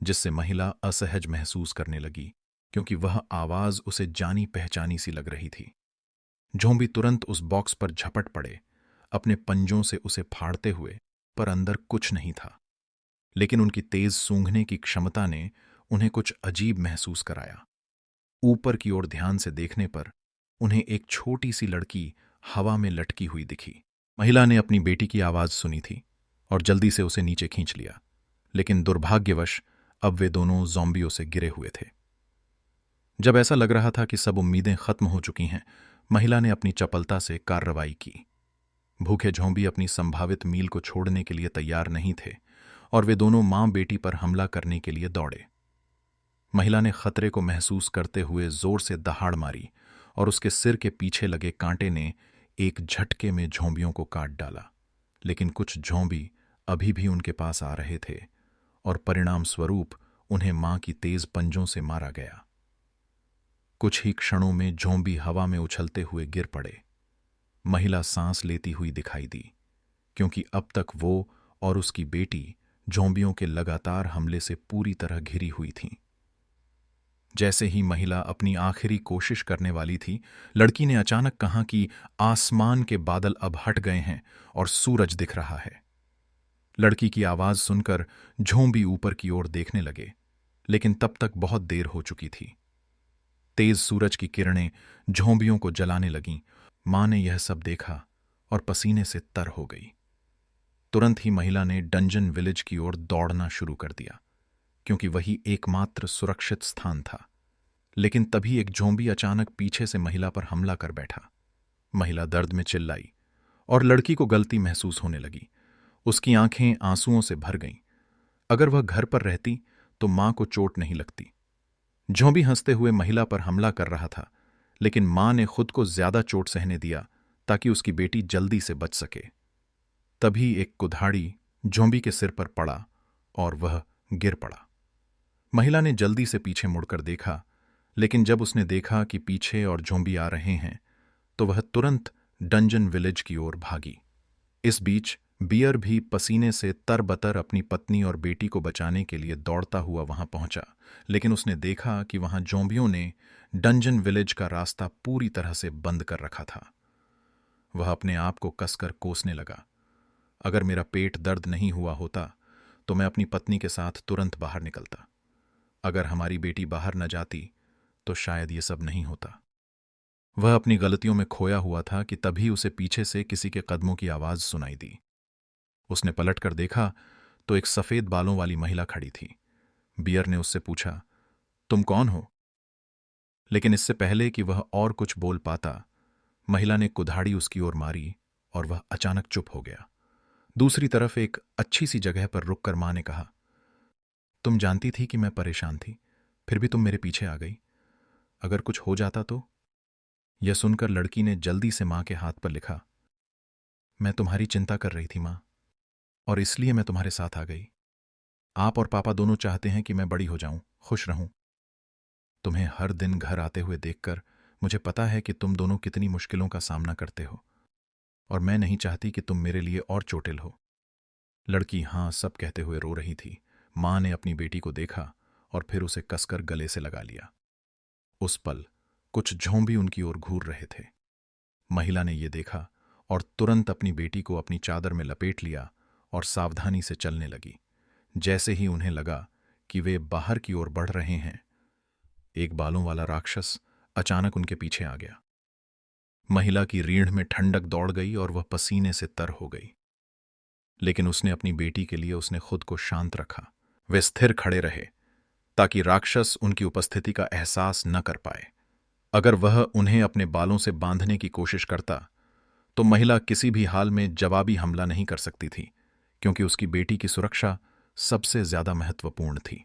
जिससे महिला असहज महसूस करने लगी, क्योंकि वह आवाज उसे जानी पहचानी सी लग रही थी। झोंबी तुरंत उस बॉक्स पर झपट पड़े, अपने पंजों से उसे फाड़ते हुए, पर अंदर कुछ नहीं था। लेकिन उनकी तेज सूंघने की क्षमता ने उन्हें कुछ अजीब महसूस कराया। ऊपर की ओर ध्यान से देखने पर उन्हें एक छोटी सी लड़की हवा में लटकी हुई दिखी। महिला ने अपनी बेटी की आवाज सुनी थी और जल्दी से उसे नीचे खींच लिया, लेकिन दुर्भाग्यवश अब वे दोनों ज़ॉम्बियों से गिरे हुए थे। जब ऐसा लग रहा था कि सब उम्मीदें खत्म हो चुकी हैं, महिला ने अपनी चपलता से कार्रवाई की। भूखे झोंबी अपनी संभावित मील को छोड़ने के लिए तैयार नहीं थे और वे दोनों मां बेटी पर हमला करने के लिए दौड़े। महिला ने खतरे को महसूस करते हुए जोर से दहाड़ मारी और उसके सिर के पीछे लगे कांटे ने एक झटके में झोंबियों को काट डाला। लेकिन कुछ झोंबी अभी भी उनके पास आ रहे थे और परिणाम स्वरूप उन्हें मां की तेज पंजों से मारा गया। कुछ ही क्षणों में झोंबी हवा में उछलते हुए गिर पड़े। महिला सांस लेती हुई दिखाई दी, क्योंकि अब तक वो और उसकी बेटी झोंबियों के लगातार हमले से पूरी तरह घिरी हुई थीं। जैसे ही महिला अपनी आखिरी कोशिश करने वाली थी, लड़की ने अचानक कहा कि आसमान के बादल अब हट गए हैं और सूरज दिख रहा है। लड़की की आवाज सुनकर झोंबी ऊपर की ओर देखने लगे, लेकिन तब तक बहुत देर हो चुकी थी। तेज सूरज की किरणें झोंबियों को जलाने लगीं। मां ने यह सब देखा और पसीने से तर हो गई। तुरंत ही महिला ने डंजन विलेज की ओर दौड़ना शुरू कर दिया, क्योंकि वही एकमात्र सुरक्षित स्थान था। लेकिन तभी एक झोंबी अचानक पीछे से महिला पर हमला कर बैठा। महिला दर्द में चिल्लाई और लड़की को गलती महसूस होने लगी। उसकी आंखें आंसुओं से भर गईं। अगर वह घर पर रहती तो मां को चोट नहीं लगती। झोंबी हंसते हुए महिला पर हमला कर रहा था, लेकिन मां ने खुद को ज्यादा चोट सहने दिया ताकि उसकी बेटी जल्दी से बच सके। तभी एक कुल्हाड़ी झोंबी के सिर पर पड़ा और वह गिर पड़ा। महिला ने जल्दी से पीछे मुड़कर देखा, लेकिन जब उसने देखा कि पीछे और झोंबी आ रहे हैं, तो वह तुरंत डंजन विलेज की ओर भागी। इस बीच बियर भी पसीने से तरबतर अपनी पत्नी और बेटी को बचाने के लिए दौड़ता हुआ वहां पहुंचा, लेकिन उसने देखा कि वहां ज़ॉम्बियों ने डंजन विलेज का रास्ता पूरी तरह से बंद कर रखा था। वह अपने आप को कसकर कोसने लगा। अगर मेरा पेट दर्द नहीं हुआ होता तो मैं अपनी पत्नी के साथ तुरंत बाहर निकलता। अगर हमारी बेटी बाहर न जाती तो शायद ये सब नहीं होता। वह अपनी गलतियों में खोया हुआ था कि तभी उसे पीछे से किसी के कदमों की आवाज सुनाई दी। उसने पलटकर देखा तो एक सफेद बालों वाली महिला खड़ी थी। बियर ने उससे पूछा, तुम कौन हो? लेकिन इससे पहले कि वह और कुछ बोल पाता, महिला ने कुल्हाड़ी उसकी ओर मारी और वह अचानक चुप हो गया। दूसरी तरफ एक अच्छी सी जगह पर रुककर मां ने कहा, तुम जानती थी कि मैं परेशान थी, फिर भी तुम मेरे पीछे आ गई। अगर कुछ हो जाता तो? यह सुनकर लड़की ने जल्दी से मां के हाथ पर लिखा, मैं तुम्हारी चिंता कर रही थी मां, और इसलिए मैं तुम्हारे साथ आ गई। आप और पापा दोनों चाहते हैं कि मैं बड़ी हो जाऊं, खुश रहूं। तुम्हें हर दिन घर आते हुए देखकर मुझे पता है कि तुम दोनों कितनी मुश्किलों का सामना करते हो, और मैं नहीं चाहती कि तुम मेरे लिए और चोटिल हो। लड़की हां सब कहते हुए रो रही थी। मां ने अपनी बेटी को देखा और फिर उसे कसकर गले से लगा लिया। उस पल कुछ झोंबी उनकी ओर घूर रहे थे। महिला ने यह देखा और तुरंत अपनी बेटी को अपनी चादर में लपेट लिया और सावधानी से चलने लगी। जैसे ही उन्हें लगा कि वे बाहर की ओर बढ़ रहे हैं, एक बालों वाला राक्षस अचानक उनके पीछे आ गया। महिला की रीढ़ में ठंडक दौड़ गई और वह पसीने से तर हो गई। लेकिन उसने अपनी बेटी के लिए उसने खुद को शांत रखा। वे स्थिर खड़े रहे ताकि राक्षस उनकी उपस्थिति का एहसास न कर पाए। अगर वह उन्हें अपने बालों से बांधने की कोशिश करता तो महिला किसी भी हाल में जवाबी हमला नहीं कर सकती थी, क्योंकि उसकी बेटी की सुरक्षा सबसे ज्यादा महत्वपूर्ण थी।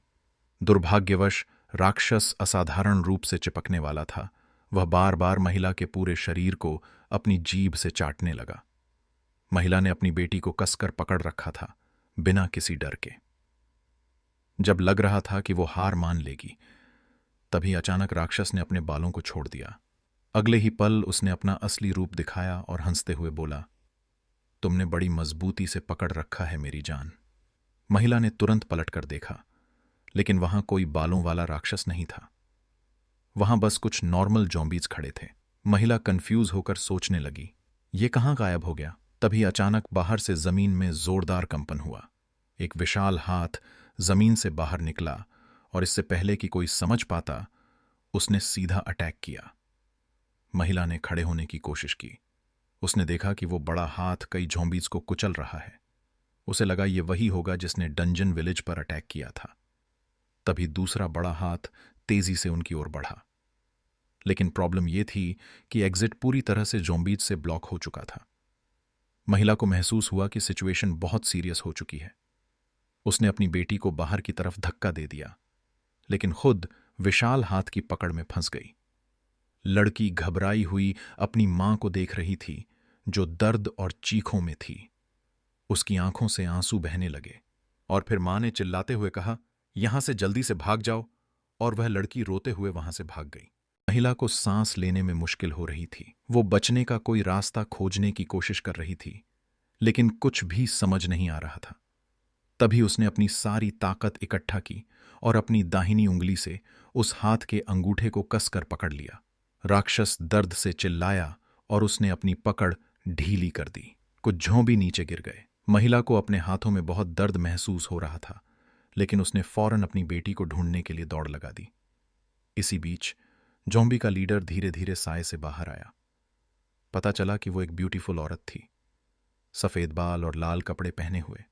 दुर्भाग्यवश राक्षस असाधारण रूप से चिपकने वाला था। वह बार बार महिला के पूरे शरीर को अपनी जीभ से चाटने लगा। महिला ने अपनी बेटी को कसकर पकड़ रखा था, बिना किसी डर के। जब लग रहा था कि वो हार मान लेगी, तभी अचानक राक्षस ने अपने बालों को छोड़ दिया। अगले ही पल उसने अपना असली रूप दिखाया और हंसते हुए बोला, तुमने बड़ी मजबूती से पकड़ रखा है मेरी जान। महिला ने तुरंत पलटकर देखा, लेकिन वहां कोई बालों वाला राक्षस नहीं था। वहां बस कुछ नॉर्मल ज़ॉम्बीज खड़े थे। महिला कंफ्यूज होकर सोचने लगी, ये कहां गायब हो गया? तभी अचानक बाहर से जमीन में जोरदार कंपन हुआ। एक विशाल हाथ जमीन से बाहर निकला और इससे पहले कि कोई समझ पाता, उसने सीधा अटैक किया। महिला ने खड़े होने की कोशिश की। उसने देखा कि वो बड़ा हाथ कई ज़ॉम्बीज को कुचल रहा है। उसे लगा ये वही होगा जिसने डंजन विलेज पर अटैक किया था। तभी दूसरा बड़ा हाथ तेजी से उनकी ओर बढ़ा। लेकिन प्रॉब्लम यह थी कि एग्जिट पूरी तरह से ज़ॉम्बीज से ब्लॉक हो चुका था। महिला को महसूस हुआ कि सिचुएशन बहुत सीरियस हो चुकी है। उसने अपनी बेटी को बाहर की तरफ धक्का दे दिया, लेकिन खुद विशाल हाथ की पकड़ में फंस गई। लड़की घबराई हुई अपनी मां को देख रही थी, जो दर्द और चीखों में थी। उसकी आंखों से आंसू बहने लगे और फिर मां ने चिल्लाते हुए कहा, यहां से जल्दी से भाग जाओ, और वह लड़की रोते हुए वहां से भाग गई। महिला को सांस लेने में मुश्किल हो रही थी। वो बचने का कोई रास्ता खोजने की कोशिश कर रही थी, लेकिन कुछ भी समझ नहीं आ रहा था। तभी उसने अपनी सारी ताकत इकट्ठा की और अपनी दाहिनी उंगली से उस हाथ के अंगूठे को कसकर पकड़ लिया। राक्षस दर्द से चिल्लाया और उसने अपनी पकड़ ढीली कर दी। कुछ झोंबी नीचे गिर गए। महिला को अपने हाथों में बहुत दर्द महसूस हो रहा था, लेकिन उसने फौरन अपनी बेटी को ढूंढने के लिए दौड़ लगा दी। इसी बीच ज़ॉम्बी का लीडर धीरे धीरे साए से बाहर आया। पता चला कि वो एक ब्यूटीफुल औरत थी, सफेद बाल और लाल कपड़े पहने हुए।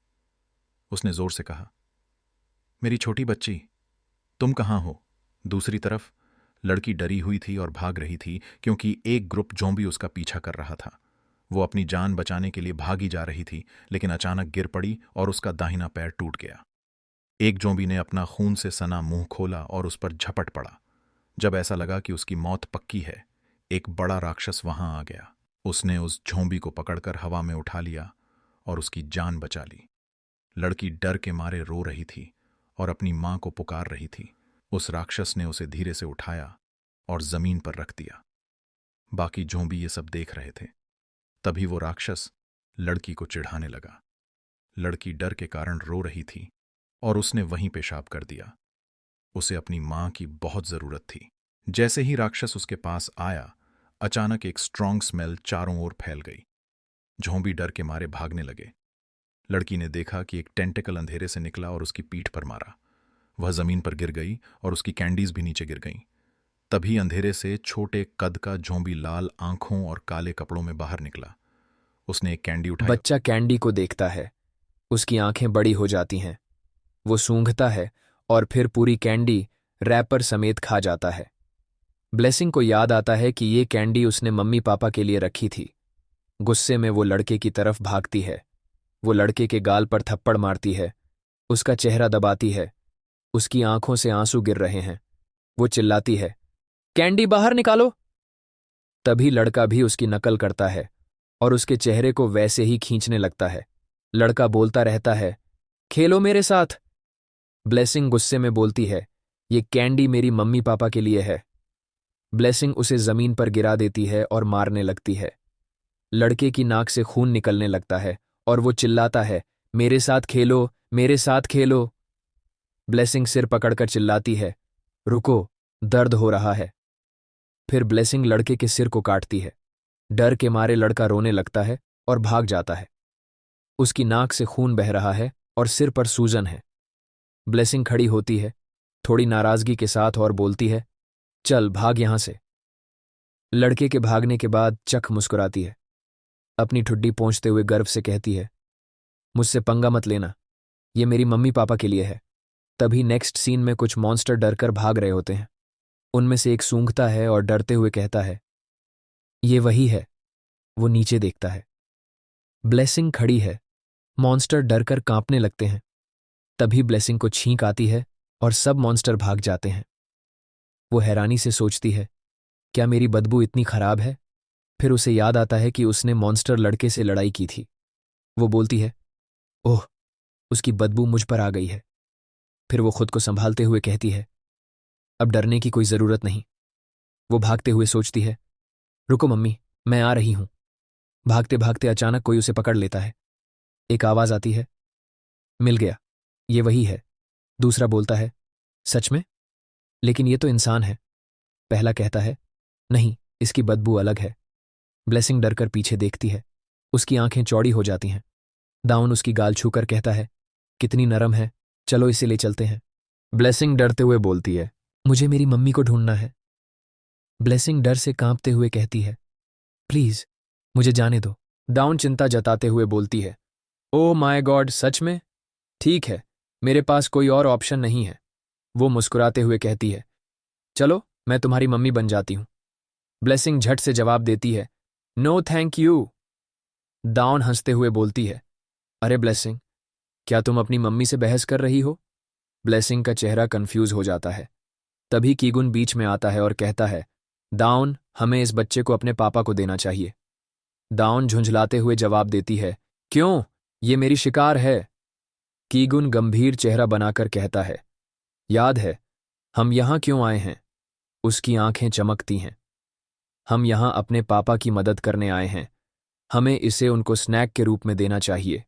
उसने जोर से कहा, मेरी छोटी बच्ची, तुम कहां हो? दूसरी तरफ लड़की डरी हुई थी और भाग रही थी, क्योंकि एक ग्रुप ज़ॉम्बी उसका पीछा कर रहा था। वो अपनी जान बचाने के लिए भागी जा रही थी, लेकिन अचानक गिर पड़ी और उसका दाहिना पैर टूट गया। एक ज़ॉम्बी ने अपना खून से सना मुंह खोला और उस पर झपट पड़ा। जब ऐसा लगा कि उसकी मौत पक्की है, एक बड़ा राक्षस वहां आ गया। उसने उस ज़ॉम्बी को पकड़कर हवा में उठा लिया और उसकी जान बचा ली। लड़की डर के मारे रो रही थी और अपनी मां को पुकार रही थी। उस राक्षस ने उसे धीरे से उठाया और जमीन पर रख दिया। बाकी ज़ॉम्बी ये सब देख रहे थे। तभी वो राक्षस लड़की को चिढ़ाने लगा। लड़की डर के कारण रो रही थी और उसने वहीं पेशाब कर दिया। उसे अपनी मां की बहुत जरूरत थी। जैसे ही राक्षस उसके पास आया, अचानक एक स्ट्रांग स्मेल चारों ओर फैल गई। ज़ॉम्बी डर के मारे भागने लगे। लड़की ने देखा कि एक टेंटिकल अंधेरे से निकला और उसकी पीठ पर मारा। वह जमीन पर गिर गई और उसकी कैंडीज भी नीचे गिर गईं। तभी अंधेरे से छोटे कद का जोंबी लाल आंखों और काले कपड़ों में बाहर निकला। उसने एक कैंडी उठाई। बच्चा कैंडी को देखता है, उसकी आंखें बड़ी हो जाती हैं। वो सूंघता है और फिर पूरी कैंडी रैपर समेत खा जाता है। ब्लेसिंग को याद आता है कि ये कैंडी उसने मम्मी पापा के लिए रखी थी। गुस्से में वो लड़के की तरफ भागती है। वो लड़के के गाल पर थप्पड़ मारती है, उसका चेहरा दबाती है। उसकी आंखों से आंसू गिर रहे हैं। वो चिल्लाती है, कैंडी बाहर निकालो। तभी लड़का भी उसकी नकल करता है और उसके चेहरे को वैसे ही खींचने लगता है। लड़का बोलता रहता है, खेलो मेरे साथ। ब्लेसिंग गुस्से में बोलती है, ये कैंडी मेरी मम्मी पापा के लिए है। ब्लेसिंग उसे जमीन पर गिरा देती है और मारने लगती है। लड़के की नाक से खून निकलने लगता है और वो चिल्लाता है, मेरे साथ खेलो, मेरे साथ खेलो। ब्लेसिंग सिर पकड़कर चिल्लाती है, रुको, दर्द हो रहा है। फिर ब्लेसिंग लड़के के सिर को काटती है। डर के मारे लड़का रोने लगता है और भाग जाता है। उसकी नाक से खून बह रहा है और सिर पर सूजन है। ब्लेसिंग खड़ी होती है, थोड़ी नाराजगी के साथ, और बोलती है, चल भाग यहां से। लड़के के भागने के बाद चक मुस्कुराती है। अपनी ठुड्डी पोंछते हुए गर्व से कहती है, मुझसे पंगा मत लेना, ये मेरी मम्मी पापा के लिए है। तभी नेक्स्ट सीन में कुछ मॉन्स्टर डरकर भाग रहे होते हैं। उनमें से एक सूंघता है और डरते हुए कहता है, ये वही है। वो नीचे देखता है। ब्लेसिंग खड़ी है। मॉन्स्टर डरकर कांपने लगते हैं। तभी ब्लेसिंग को छींक आती है और सब मॉन्स्टर भाग जाते हैं। वो हैरानी से सोचती है, क्या मेरी बदबू इतनी खराब है? फिर उसे याद आता है कि उसने मॉन्स्टर लड़के से लड़ाई की थी। वो बोलती है, ओह, उसकी बदबू मुझ पर आ गई है। फिर वो खुद को संभालते हुए कहती है, अब डरने की कोई जरूरत नहीं। वो भागते हुए सोचती है, रुको मम्मी, मैं आ रही हूं। भागते भागते अचानक कोई उसे पकड़ लेता है। एक आवाज आती है, मिल गया, ये वही है। दूसरा बोलता है, सच में? लेकिन ये तो इंसान है। पहला कहता है, नहीं, इसकी बदबू अलग है। ब्लेसिंग डरकर पीछे देखती है। उसकी आंखें चौड़ी हो जाती हैं। दाउन उसकी गाल छूकर कहता है, कितनी नरम है, चलो इसे ले चलते हैं। ब्लेसिंग डरते हुए बोलती है, मुझे मेरी मम्मी को ढूंढना है। ब्लेसिंग डर से कांपते हुए कहती है, प्लीज मुझे जाने दो। दाउन चिंता जताते हुए बोलती है, ओह माय गॉड, सच में? ठीक है, मेरे पास कोई और ऑप्शन नहीं है। वो मुस्कुराते हुए कहती है, चलो मैं तुम्हारी मम्मी बन जाती हूं। ब्लेसिंग झट से जवाब देती है, नो थैंक यू। दाउन हंसते हुए बोलती है, अरे ब्लेसिंग, क्या तुम अपनी मम्मी से बहस कर रही हो? ब्लेसिंग का चेहरा कंफ्यूज हो जाता है। तभी कीगुन बीच में आता है और कहता है, दाउन, हमें इस बच्चे को अपने पापा को देना चाहिए। दाउन झुंझलाते हुए जवाब देती है, क्यों? ये मेरी शिकार है। कीगुन गंभीर चेहरा बनाकर कहता है, याद है हम यहां क्यों आए हैं? उसकी आंखें चमकती हैं। हम यहां अपने पापा की मदद करने आए हैं। हमें इसे उनको स्नैक के रूप में देना चाहिए।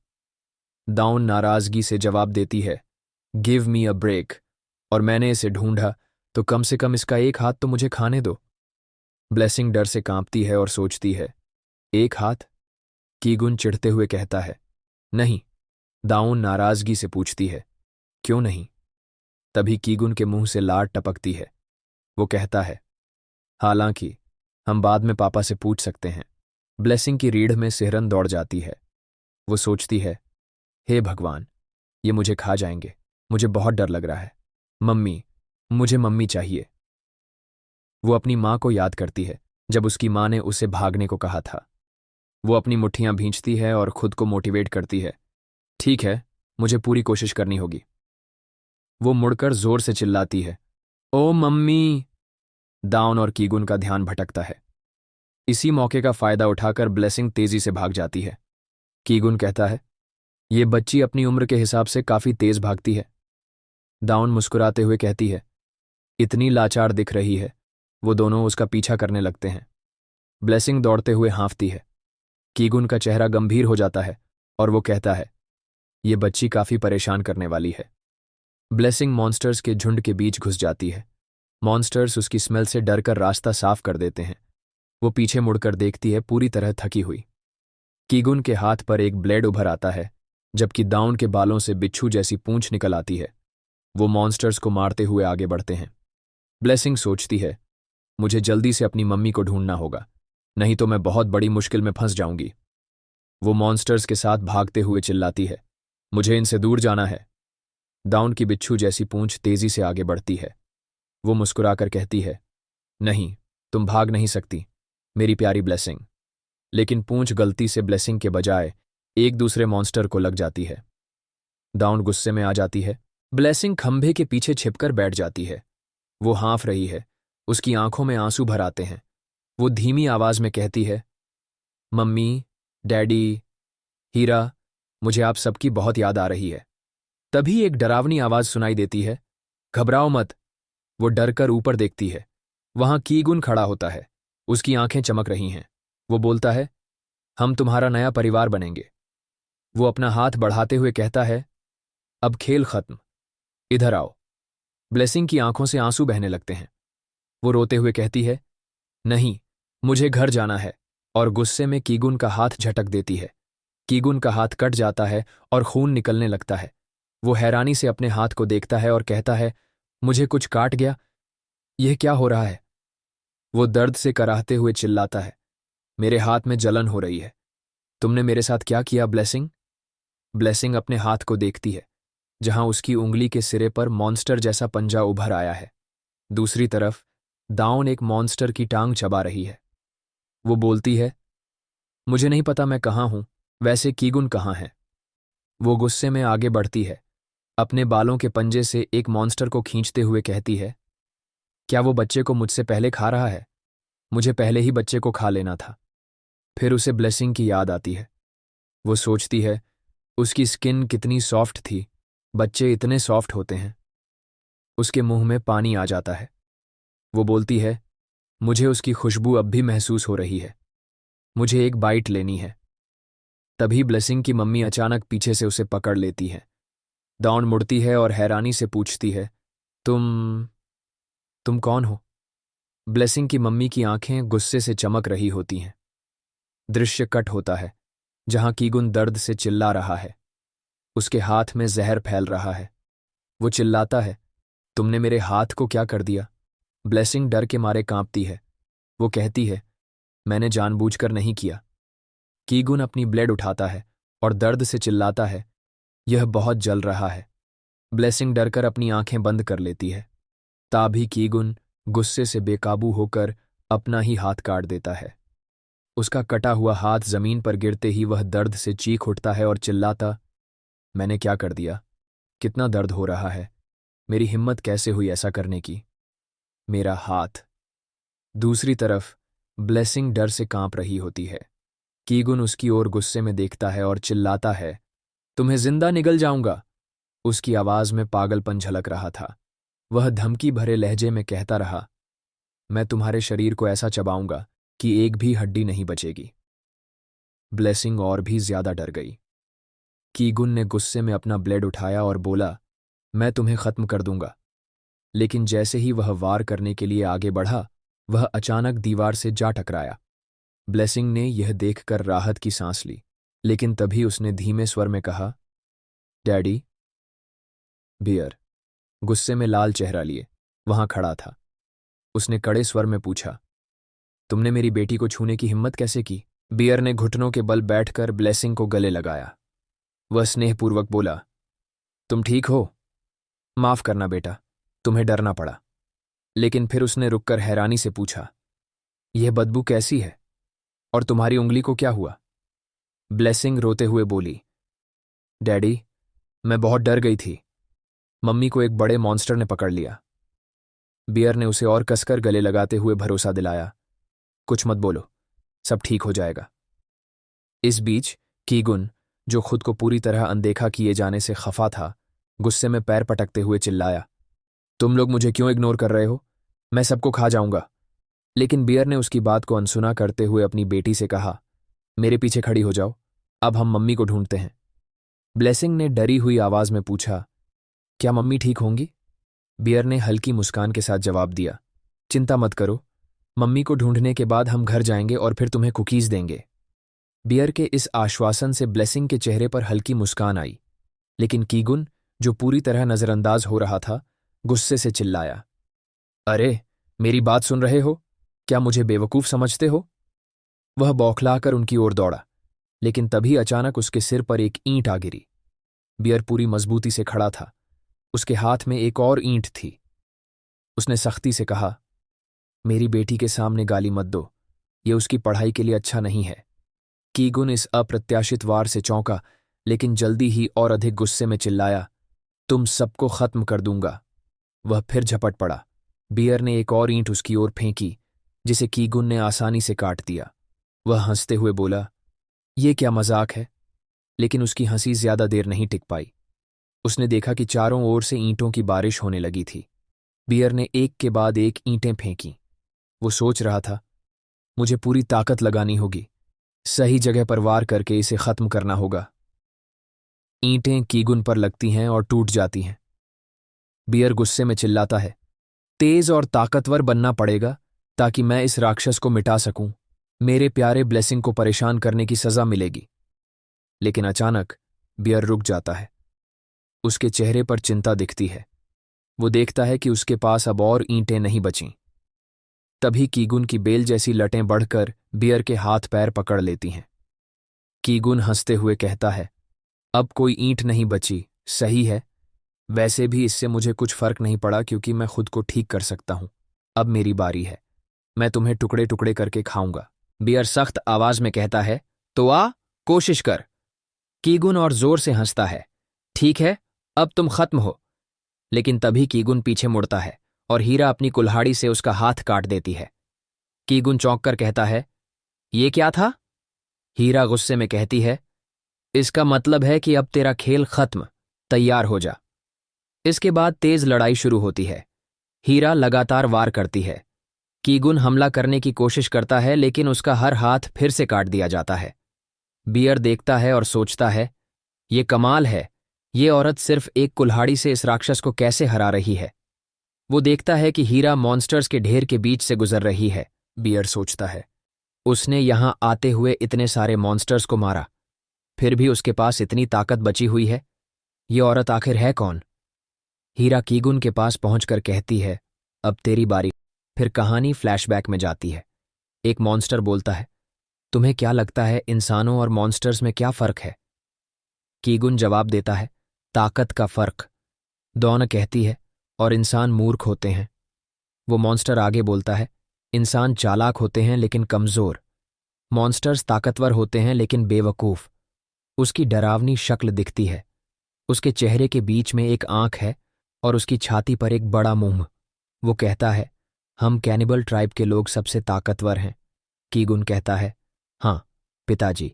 दाउन नाराजगी से जवाब देती है, गिव मी अ ब्रेक, और मैंने इसे ढूंढा तो कम से कम इसका एक हाथ तो मुझे खाने दो। ब्लेसिंग डर से कांपती है और सोचती है, एक हाथ? कीगुन चिढ़ते हुए कहता है, नहीं। दाउन नाराजगी से पूछती है, क्यों नहीं? तभी कीगुन के मुंह से लार टपकती है। वो कहता है, हालांकि हम बाद में पापा से पूछ सकते हैं। ब्लेसिंग की रीढ़ में सिहरन दौड़ जाती है। वो सोचती है, हे भगवान, ये मुझे खा जाएंगे। मुझे बहुत डर लग रहा है। मम्मी, मुझे मम्मी चाहिए। वो अपनी माँ को याद करती है, जब उसकी माँ ने उसे भागने को कहा था। वो अपनी मुट्ठियां भींचती है और खुद को मोटिवेट करती है, ठीक है, मुझे पूरी कोशिश करनी होगी। वो मुड़कर जोर से चिल्लाती है, ओ मम्मी। दाउन और कीगुन का ध्यान भटकता है। इसी मौके का फायदा उठाकर ब्लेसिंग तेजी से भाग जाती है। कीगुन कहता है, ये बच्ची अपनी उम्र के हिसाब से काफी तेज भागती है। दाउन मुस्कुराते हुए कहती है, इतनी लाचार दिख रही है। वो दोनों उसका पीछा करने लगते हैं। ब्लेसिंग दौड़ते हुए हाँफती है। कीगुन का चेहरा गंभीर हो जाता है और वो कहता है, ये बच्ची काफी परेशान करने वाली है। ब्लेसिंग मॉन्स्टर्स के झुंड के बीच घुस जाती है। मॉन्स्टर्स उसकी स्मेल से डरकर रास्ता साफ कर देते हैं। वो पीछे मुड़कर देखती है, पूरी तरह थकी हुई। कीगुन के हाथ पर एक ब्लेड उभर आता है, जबकि दाउन के बालों से बिच्छू जैसी पूंछ निकल आती है। वो मॉन्स्टर्स को मारते हुए आगे बढ़ते हैं। ब्लेसिंग सोचती है, मुझे जल्दी से अपनी मम्मी को ढूंढना होगा, नहीं तो मैं बहुत बड़ी मुश्किल में फंस जाऊंगी। वो मॉन्स्टर्स के साथ भागते हुए चिल्लाती है, मुझे इनसे दूर जाना है। दाउन की बिच्छू जैसी पूंछ तेजी से आगे बढ़ती है। वो मुस्कुराकर कहती है, नहीं, तुम भाग नहीं सकती मेरी प्यारी ब्लेसिंग। लेकिन पूंछ गलती से ब्लेसिंग के बजाय एक दूसरे मॉन्स्टर को लग जाती है। दाउन गुस्से में आ जाती है। ब्लेसिंग खंभे के पीछे छिपकर बैठ जाती है। वो हाँफ रही है, उसकी आंखों में आंसू भर आते हैं। वो धीमी आवाज में कहती है, मम्मी, डैडी, हीरा, मुझे आप सबकी बहुत याद आ रही है। तभी एक डरावनी आवाज सुनाई देती है, घबराओ मत। वो डरकर ऊपर देखती है। वहां कीगुन खड़ा होता है। उसकी आंखें चमक रही हैं। वो बोलता है, हम तुम्हारा नया परिवार बनेंगे। वो अपना हाथ बढ़ाते हुए कहता है, अब खेल खत्म, इधर आओ। ब्लेसिंग की आंखों से आंसू बहने लगते हैं। वो रोते हुए कहती है, नहीं, मुझे घर जाना है, और गुस्से में कीगुन का हाथ झटक देती है। कीगुन का हाथ कट जाता है और खून निकलने लगता है। वो हैरानी से अपने हाथ को देखता है और कहता है, मुझे कुछ काट गया, यह क्या हो रहा है? वो दर्द से कराहते हुए चिल्लाता है, मेरे हाथ में जलन हो रही है। तुमने मेरे साथ क्या किया ब्लेसिंग? ब्लेसिंग अपने हाथ को देखती है, जहां उसकी उंगली के सिरे पर मॉन्स्टर जैसा पंजा उभर आया है। दूसरी तरफ दाउन एक मॉन्स्टर की टांग चबा रही है। वो बोलती है, मुझे नहीं पता मैं कहाँ हूं, वैसे कीगुन कहाँ है? वो गुस्से में आगे बढ़ती है, अपने बालों के पंजे से एक मॉन्स्टर को खींचते हुए कहती है, क्या वो बच्चे को मुझसे पहले खा रहा है? मुझे पहले ही बच्चे को खा लेना था। फिर उसे ब्लेसिंग की याद आती है। वो सोचती है, उसकी स्किन कितनी सॉफ्ट थी, बच्चे इतने सॉफ्ट होते हैं। उसके मुंह में पानी आ जाता है। वो बोलती है, मुझे उसकी खुशबू अब भी महसूस हो रही है। मुझे एक बाइट लेनी है। तभी ब्लेसिंग की मम्मी अचानक पीछे से उसे पकड़ लेती है। दाउन मुड़ती है और हैरानी से पूछती है, तुम कौन हो? ब्लेसिंग की मम्मी की आंखें गुस्से से चमक रही होती हैं। दृश्य कट होता है, जहां कीगुन दर्द से चिल्ला रहा है। उसके हाथ में जहर फैल रहा है। वो चिल्लाता है, तुमने मेरे हाथ को क्या कर दिया? ब्लेसिंग डर के मारे कांपती है। वो कहती है, मैंने जानबूझकर नहीं किया। कीगुन अपनी ब्लेड उठाता है और दर्द से चिल्लाता है, यह बहुत जल रहा है। ब्लेसिंग डरकर अपनी आंखें बंद कर लेती है। तभी कीगुन गुस्से से बेकाबू होकर अपना ही हाथ काट देता है। उसका कटा हुआ हाथ जमीन पर गिरते ही वह दर्द से चीख उठता है और चिल्लाता, मैंने क्या कर दिया? कितना दर्द हो रहा है, मेरी हिम्मत कैसे हुई ऐसा करने की? मेरा हाथ। दूसरी तरफ ब्लेसिंग डर से कांप रही होती है। कीगुन उसकी ओर गुस्से में देखता है और चिल्लाता है, तुम्हें जिंदा निगल जाऊंगा। उसकी आवाज में पागलपन झलक रहा था। वह धमकी भरे लहजे में कहता रहा, मैं तुम्हारे शरीर को ऐसा चबाऊंगा कि एक भी हड्डी नहीं बचेगी। ब्लेसिंग और भी ज्यादा डर गई। कीगुन ने गुस्से में अपना ब्लेड उठाया और बोला, मैं तुम्हें खत्म कर दूंगा। लेकिन जैसे ही वह वार करने के लिए आगे बढ़ा, वह अचानक दीवार से जा टकराया। ब्लेसिंग ने यह देखकर राहत की सांस ली, लेकिन तभी उसने धीमे स्वर में कहा, डैडी। बियर गुस्से में लाल चेहरा लिए वहां खड़ा था। उसने कड़े स्वर में पूछा, तुमने मेरी बेटी को छूने की हिम्मत कैसे की? बियर ने घुटनों के बल बैठकर ब्लेसिंग को गले लगाया। वह स्नेहपूर्वक बोला, तुम ठीक हो? माफ करना बेटा, तुम्हें डरना पड़ा। लेकिन फिर उसने रुककर हैरानी से पूछा, यह बदबू कैसी है? और तुम्हारी उंगली को क्या हुआ? ब्लेसिंग रोते हुए बोली, डैडी, मैं बहुत डर गई थी। मम्मी को एक बड़े मॉन्स्टर ने पकड़ लिया। बियर ने उसे और कसकर गले लगाते हुए भरोसा दिलाया, कुछ मत बोलो, सब ठीक हो जाएगा। इस बीच कीगुन, जो खुद को पूरी तरह अनदेखा किए जाने से खफा था, गुस्से में पैर पटकते हुए चिल्लाया, तुम लोग मुझे क्यों इग्नोर कर रहे हो? मैं सबको खा जाऊंगा। लेकिन बियर ने उसकी बात को अनसुना करते हुए अपनी बेटी से कहा, मेरे पीछे खड़ी हो जाओ, अब हम मम्मी को ढूंढते हैं। ब्लेसिंग ने डरी हुई आवाज में पूछा, क्या मम्मी ठीक होंगी? बियर ने हल्की मुस्कान के साथ जवाब दिया, चिंता मत करो, मम्मी को ढूंढने के बाद हम घर जाएंगे और फिर तुम्हें कुकीज देंगे। बियर के इस आश्वासन से ब्लेसिंग के चेहरे पर हल्की मुस्कान आई, लेकिन कीगुन, जो पूरी तरह नजरअंदाज हो रहा था, गुस्से से चिल्लाया, अरे, मेरी बात सुन रहे हो? क्या मुझे बेवकूफ़ समझते हो? वह बौखलाकर उनकी ओर दौड़ा, लेकिन तभी अचानक उसके सिर पर एक ईंट आ गिरी। बियर पूरी मजबूती से खड़ा था। उसके हाथ में एक और ईंट थी। उसने सख्ती से कहा, मेरी बेटी के सामने गाली मत दो, ये उसकी पढ़ाई के लिए अच्छा नहीं है। कीगुन इस अप्रत्याशित वार से चौंका, लेकिन जल्दी ही और अधिक गुस्से में चिल्लाया, तुम सबको खत्म कर दूंगा। वह फिर झपट पड़ा। बियर ने एक और ईंट उसकी ओर फेंकी, जिसे कीगुन ने आसानी से काट दिया। वह हंसते हुए बोला, ये क्या मजाक है? लेकिन उसकी हंसी ज्यादा देर नहीं टिक पाई। उसने देखा कि चारों ओर से ईंटों की बारिश होने लगी थी। बियर ने एक के बाद एक ईंटें फेंकी। वो सोच रहा था, मुझे पूरी ताकत लगानी होगी, सही जगह पर वार करके इसे खत्म करना होगा। ईंटें कीगुन पर लगती हैं और टूट जाती हैं। बियर गुस्से में चिल्लाता है, तेज और ताकतवर बनना पड़ेगा ताकि मैं इस राक्षस को मिटा सकूं। मेरे प्यारे ब्लेसिंग को परेशान करने की सजा मिलेगी। लेकिन अचानक बियर रुक जाता है। उसके चेहरे पर चिंता दिखती है। वो देखता है कि उसके पास अब और ईंटें नहीं बचीं। तभी कीगुन की बेल जैसी लटें बढ़कर बियर के हाथ पैर पकड़ लेती हैं। कीगुन हंसते हुए कहता है, अब कोई ईंट नहीं बची, सही है। वैसे भी इससे मुझे कुछ फर्क नहीं पड़ा क्योंकि मैं खुद को ठीक कर सकता हूं। अब मेरी बारी है, मैं तुम्हें टुकड़े टुकड़े करके खाऊंगा। बियर सख्त आवाज में कहता है, तो आ, कोशिश कर। कीगुन और जोर से हंसता है, ठीक है, अब तुम खत्म हो। लेकिन तभी कीगुन पीछे मुड़ता है और हीरा अपनी कुल्हाड़ी से उसका हाथ काट देती है। कीगुन चौंक कर कहता है, ये क्या था? हीरा गुस्से में कहती है, इसका मतलब है कि अब तेरा खेल खत्म, तैयार हो जा। इसके बाद तेज लड़ाई शुरू होती है। हीरा लगातार वार करती है। कीगुन हमला करने की कोशिश करता है, लेकिन उसका हर हाथ फिर से काट दिया जाता है। बियर देखता है और सोचता है, ये कमाल है, ये औरत सिर्फ एक कुल्हाड़ी से इस राक्षस को कैसे हरा रही है। वो देखता है कि हीरा मॉन्स्टर्स के ढेर के बीच से गुजर रही है। बियर सोचता है, उसने यहां आते हुए इतने सारे मॉन्स्टर्स को मारा, फिर भी उसके पास इतनी ताकत बची हुई है। ये औरत आखिर है कौन? हीरा कीगुन के पास पहुंचकर कहती है, अब तेरी बारी। फिर कहानी फ्लैशबैक में जाती है। एक मॉन्स्टर बोलता है, तुम्हें क्या लगता है इंसानों और मॉन्स्टर्स में क्या फर्क है? कीगुन जवाब देता है, ताकत का फर्क। दौन कहती है, और इंसान मूर्ख होते हैं। वो मॉन्स्टर आगे बोलता है, इंसान चालाक होते हैं लेकिन कमजोर। मॉन्स्टर्स ताकतवर होते हैं लेकिन बेवकूफ। उसकी डरावनी शक्ल दिखती है। उसके चेहरे के बीच में एक आंख है और उसकी छाती पर एक बड़ा मुंह। वो कहता है, हम कैनिबल ट्राइब के लोग सबसे ताकतवर हैं। कीगुन कहता है, हाँ पिताजी।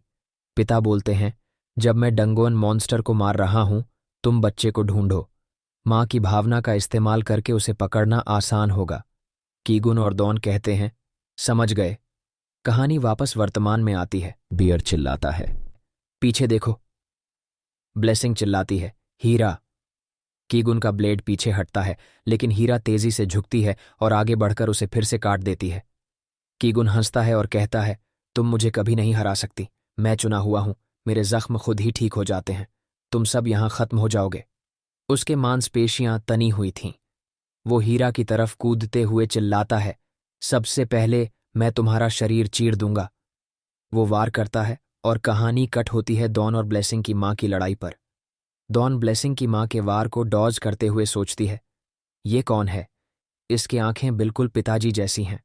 पिता बोलते हैं, जब मैं डंगोन मॉन्स्टर को मार रहा हूं, तुम बच्चे को ढूंढो। मां की भावना का इस्तेमाल करके उसे पकड़ना आसान होगा। कीगुन और दौन कहते हैं, समझ गए। कहानी वापस वर्तमान में आती है। बियर चिल्लाता है, पीछे देखो। ब्लेसिंग चिल्लाती है, हीरा। कीगुन का ब्लेड पीछे हटता है, लेकिन हीरा तेजी से झुकती है और आगे बढ़कर उसे फिर से काट देती है। कीगुन हंसता है और कहता है, तुम मुझे कभी नहीं हरा सकती। मैं चुना हुआ हूं, मेरे जख्म खुद ही ठीक हो जाते हैं। तुम सब यहां खत्म हो जाओगे। उसके मांसपेशियां तनी हुई थीं। वो हीरा की तरफ कूदते हुए चिल्लाता है, सबसे पहले मैं तुम्हारा शरीर चीर दूंगा। वो वार करता है और कहानी कट होती है दौन और ब्लेसिंग की मां की लड़ाई पर। दौन ब्लेसिंग की मां के वार को डॉज करते हुए सोचती है, ये कौन है? इसकी आंखें बिल्कुल पिताजी जैसी हैं।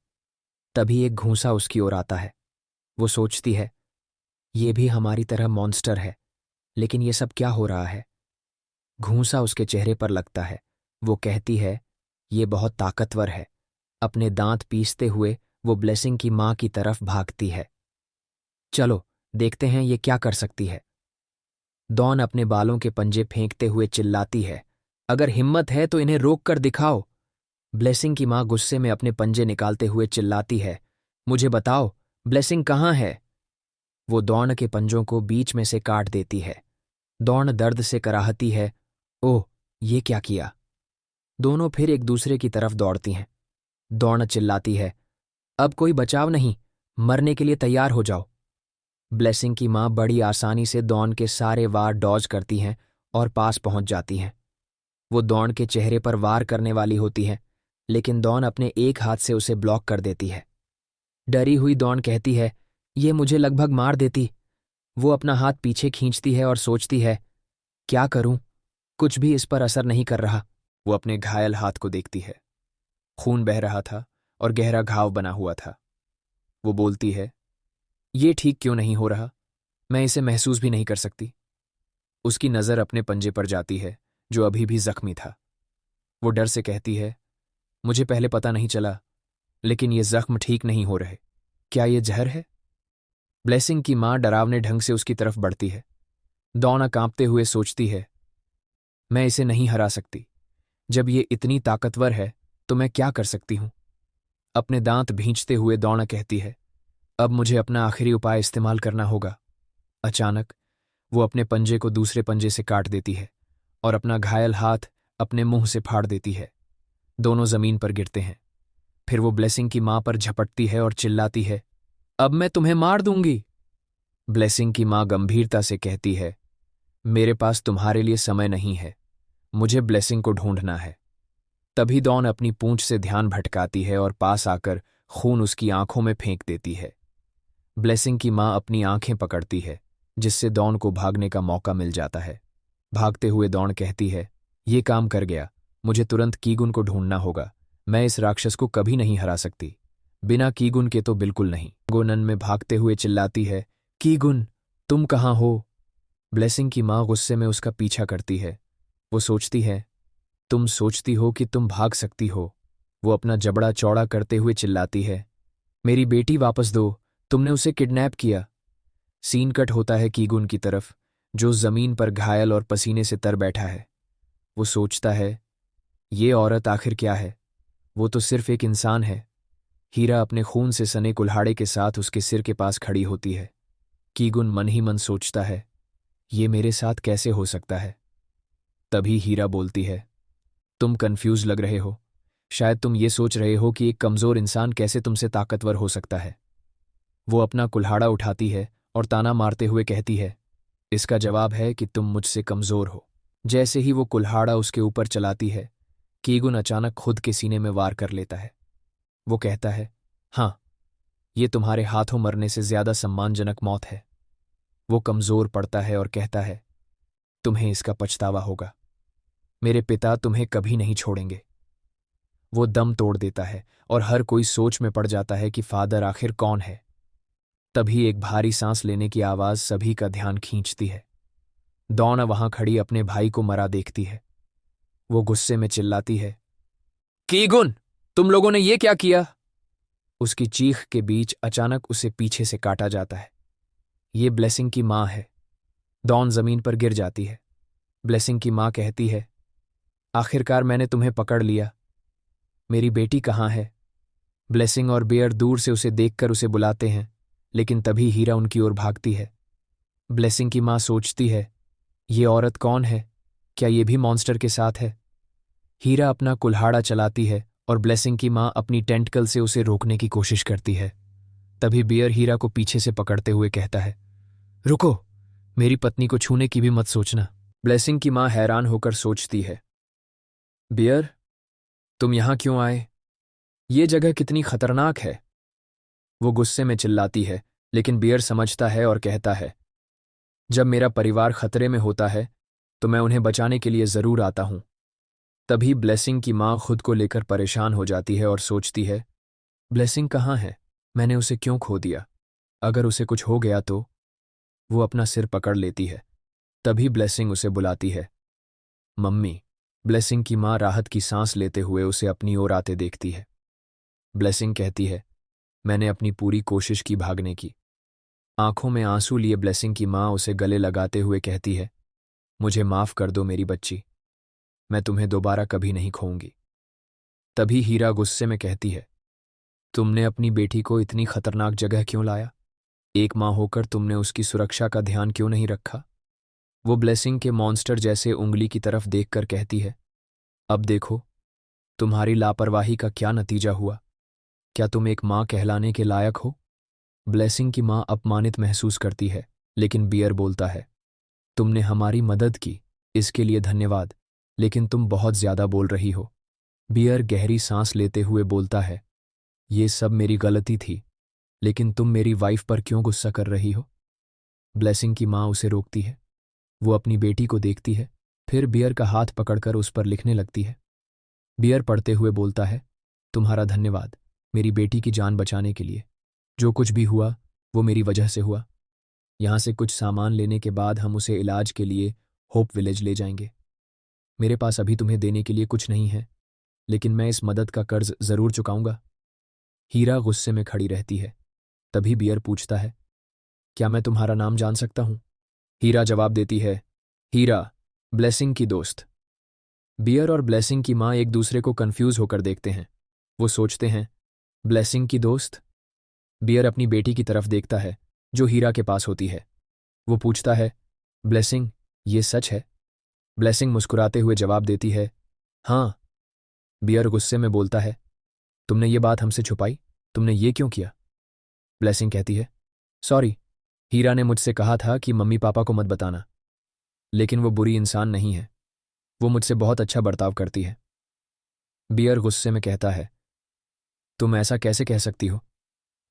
तभी एक घूंसा उसकी ओर आता है। वो सोचती है, ये भी हमारी तरह मॉन्स्टर है, लेकिन ये सब क्या हो रहा है? घूंसा उसके चेहरे पर लगता है। वो कहती है, ये बहुत ताकतवर है। अपने दांत पीसते हुए वो ब्लेसिंग की मां की तरफ भागती है। चलो देखते हैं ये क्या कर सकती है। दौन अपने बालों के पंजे फेंकते हुए चिल्लाती है, अगर हिम्मत है तो इन्हें रोक कर दिखाओ। ब्लेसिंग की मां गुस्से में अपने पंजे निकालते हुए चिल्लाती है, मुझे बताओ, ब्लेसिंग कहाँ है? वो दौन के पंजों को बीच में से काट देती है। दौन दर्द से कराहती है, ओह, ये क्या किया? दोनों फिर एक दूसरे की तरफ दौड़ती हैं। दौन चिल्लाती है, अब कोई बचाव नहीं, मरने के लिए तैयार हो जाओ। ब्लेसिंग की मां बड़ी आसानी से दौन के सारे वार डॉज करती हैं और पास पहुंच जाती हैं। वो दौन के चेहरे पर वार करने वाली होती है, लेकिन दौन अपने एक हाथ से उसे ब्लॉक कर देती है। डरी हुई डॉन कहती है, ये मुझे लगभग मार देती। वो अपना हाथ पीछे खींचती है और सोचती है, क्या करूं? कुछ भी इस पर असर नहीं कर रहा। वो अपने घायल हाथ को देखती है। खून बह रहा था और गहरा घाव बना हुआ था। वो बोलती है, ये ठीक क्यों नहीं हो रहा? मैं इसे महसूस भी नहीं कर सकती। उसकी नज़र अपने पंजे पर जाती है, जो अभी भी जख्मी था। वो डर से कहती है, मुझे पहले पता नहीं चला, लेकिन ये जख्म ठीक नहीं हो रहे। क्या ये जहर है? ब्लेसिंग की मां डरावने ढंग से उसकी तरफ बढ़ती है। डॉना कांपते हुए सोचती है, मैं इसे नहीं हरा सकती। जब ये इतनी ताकतवर है तो मैं क्या कर सकती हूं? अपने दांत भींचते हुए डॉना कहती है, अब मुझे अपना आखिरी उपाय इस्तेमाल करना होगा। अचानक वो अपने पंजे को दूसरे पंजे से काट देती है और अपना घायल हाथ अपने मुंह से फाड़ देती है। दोनों जमीन पर गिरते हैं। फिर वो ब्लेसिंग की मां पर झपटती है और चिल्लाती है, अब मैं तुम्हें मार दूंगी। ब्लेसिंग की मां गंभीरता से कहती है, मेरे पास तुम्हारे लिए समय नहीं है। मुझे ब्लेसिंग को ढूंढना है। तभी डॉन अपनी पूंछ से ध्यान भटकाती है और पास आकर खून उसकी आंखों में फेंक देती है। ब्लेसिंग की मां अपनी आंखें पकड़ती है, जिससे डॉन को भागने का मौका मिल जाता है। भागते हुए डॉन कहती है, ये काम कर गया। मुझे तुरंत कीगुन को ढूंढना होगा। मैं इस राक्षस को कभी नहीं हरा सकती। बिना कीगुन के तो बिल्कुल नहीं। गोनन में भागते हुए चिल्लाती है, कीगुन, तुम कहाँ हो? ब्लेसिंग की मां गुस्से में उसका पीछा करती है। वो सोचती है, तुम सोचती हो कि तुम भाग सकती हो? वो अपना जबड़ा चौड़ा करते हुए चिल्लाती है, मेरी बेटी वापस दो। तुमने उसे किडनैप किया। सीन कट होता है कीगुन की तरफ, जो जमीन पर घायल और पसीने से तर बैठा है। वो सोचता है, ये औरत आखिर क्या है? वो तो सिर्फ एक इंसान है। हीरा अपने खून से सने कुल्हाड़े के साथ उसके सिर के पास खड़ी होती है। कीगुन मन ही मन सोचता है, ये मेरे साथ कैसे हो सकता है? तभी हीरा बोलती है, तुम कंफ्यूज लग रहे हो। शायद तुम ये सोच रहे हो कि एक कमजोर इंसान कैसे तुमसे ताकतवर हो सकता है। वो अपना कुल्हाड़ा उठाती है और ताना मारते हुए कहती है, इसका जवाब है कि तुम मुझसे कमजोर हो। जैसे ही वो कुल्हाड़ा उसके ऊपर चलाती है, कीगुन अचानक खुद के सीने में वार कर लेता है। वो कहता है, हाँ, ये तुम्हारे हाथों मरने से ज्यादा सम्मानजनक मौत है। वो कमजोर पड़ता है और कहता है, तुम्हें इसका पछतावा होगा। मेरे पिता तुम्हें कभी नहीं छोड़ेंगे। वो दम तोड़ देता है और हर कोई सोच में पड़ जाता है कि फादर आखिर कौन है। तभी एक भारी सांस लेने की आवाज सभी का ध्यान खींचती है। डॉना वहां खड़ी अपने भाई को मरा देखती है। वो गुस्से में चिल्लाती है, कीगुन, तुम लोगों ने ये क्या किया? उसकी चीख के बीच अचानक उसे पीछे से काटा जाता है। ये ब्लेसिंग की मां है। डॉन जमीन पर गिर जाती है। ब्लेसिंग की मां कहती है, आखिरकार मैंने तुम्हें पकड़ लिया। मेरी बेटी कहाँ है? ब्लेसिंग और बेयर दूर से उसे देखकर उसे बुलाते हैं, लेकिन तभी हीरा उनकी ओर भागती है। ब्लेसिंग की मां सोचती है, ये औरत कौन है? क्या ये भी मॉन्स्टर के साथ है? हीरा अपना कुल्हाड़ा चलाती है और ब्लेसिंग की मां अपनी टेंटकल से उसे रोकने की कोशिश करती है। तभी बेयर हीरा को पीछे से पकड़ते हुए कहता है, रुको, मेरी पत्नी को छूने की भी मत सोचना। ब्लेसिंग की मां हैरान होकर सोचती है, बेयर, तुम यहां क्यों आए? ये जगह कितनी खतरनाक है। वो गुस्से में चिल्लाती है, लेकिन बेयर समझता है और कहता है, जब मेरा परिवार खतरे में होता है तो मैं उन्हें बचाने के लिए जरूर आता हूं। तभी ब्लेसिंग की मां खुद को लेकर परेशान हो जाती है और सोचती है, ब्लेसिंग कहाँ है? मैंने उसे क्यों खो दिया? अगर उसे कुछ हो गया तो? वो अपना सिर पकड़ लेती है। तभी ब्लेसिंग उसे बुलाती है, मम्मी। ब्लेसिंग की मां राहत की सांस लेते हुए उसे अपनी ओर आते देखती है। ब्लेसिंग कहती है, मैंने अपनी पूरी कोशिश की भागने की। आंखों में आंसू लिए ब्लेसिंग की मां उसे गले लगाते हुए कहती है, मुझे माफ कर दो मेरी बच्ची। मैं तुम्हें दोबारा कभी नहीं खोऊंगी। तभी हीरा गुस्से में कहती है, तुमने अपनी बेटी को इतनी खतरनाक जगह क्यों लाया? एक मां होकर तुमने उसकी सुरक्षा का ध्यान क्यों नहीं रखा? वो ब्लेसिंग के मॉन्स्टर जैसे उंगली की तरफ देखकर कहती है, अब देखो, तुम्हारी लापरवाही का क्या नतीजा हुआ। क्या तुम एक मां कहलाने के लायक हो? ब्लेसिंग की मां अपमानित महसूस करती है, लेकिन बियर बोलता है, तुमने हमारी मदद की, इसके लिए धन्यवाद, लेकिन तुम बहुत ज्यादा बोल रही हो। बियर गहरी सांस लेते हुए बोलता है, ये सब मेरी गलती थी। लेकिन तुम मेरी वाइफ पर क्यों गुस्सा कर रही हो? ब्लेसिंग की माँ उसे रोकती है। वो अपनी बेटी को देखती है, फिर बियर का हाथ पकड़कर उस पर लिखने लगती है। बियर पढ़ते हुए बोलता है, तुम्हारा धन्यवाद मेरी बेटी की जान बचाने के लिए। जो कुछ भी हुआ वो मेरी वजह से हुआ। यहाँ से कुछ सामान लेने के बाद हम उसे इलाज के लिए होप विलेज ले जाएंगे। मेरे पास अभी तुम्हें देने के लिए कुछ नहीं है, लेकिन मैं इस मदद का कर्ज जरूर चुकाऊंगा। हीरा गुस्से में खड़ी रहती है। तभी बियर पूछता है, क्या मैं तुम्हारा नाम जान सकता हूं? हीरा जवाब देती है, हीरा, ब्लेसिंग की दोस्त। बियर और ब्लेसिंग की माँ एक दूसरे को कंफ्यूज होकर देखते हैं। वो सोचते हैं, ब्लेसिंग की दोस्त? बियर अपनी बेटी की तरफ देखता है जो हीरा के पास होती है। वो पूछता है, ब्लेसिंग, ये सच है? ब्लेसिंग मुस्कुराते हुए जवाब देती है, हाँ। बियर गुस्से में बोलता है, तुमने ये बात हमसे छुपाई? तुमने ये क्यों किया? ब्लेसिंग कहती है, सॉरी, हीरा ने मुझसे कहा था कि मम्मी पापा को मत बताना, लेकिन वो बुरी इंसान नहीं है। वो मुझसे बहुत अच्छा बर्ताव करती है। बियर गुस्से में कहता है, तुम ऐसा कैसे कह सकती हो?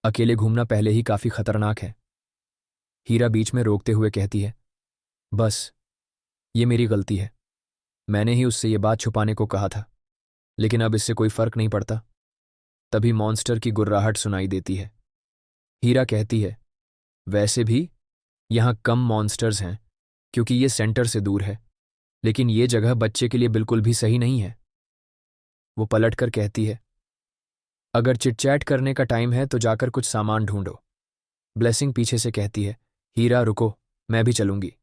अकेले घूमना पहले ही काफी खतरनाक है। हीरा बीच में रोकते हुए कहती है, बस, ये मेरी गलती है। मैंने ही उससे ये बात छुपाने को कहा था, लेकिन अब इससे कोई फर्क नहीं पड़ता। तभी मॉन्स्टर की गुर्राहट सुनाई देती है। हीरा कहती है, वैसे भी यहां कम मॉन्स्टर्स हैं क्योंकि ये सेंटर से दूर है, लेकिन ये जगह बच्चे के लिए बिल्कुल भी सही नहीं है। वो पलटकर कहती है, अगर चिटचैट करने का टाइम है तो जाकर कुछ सामान ढूंढो। ब्लेसिंग पीछे से कहती है, हीरा रुको, मैं भी चलूंगी।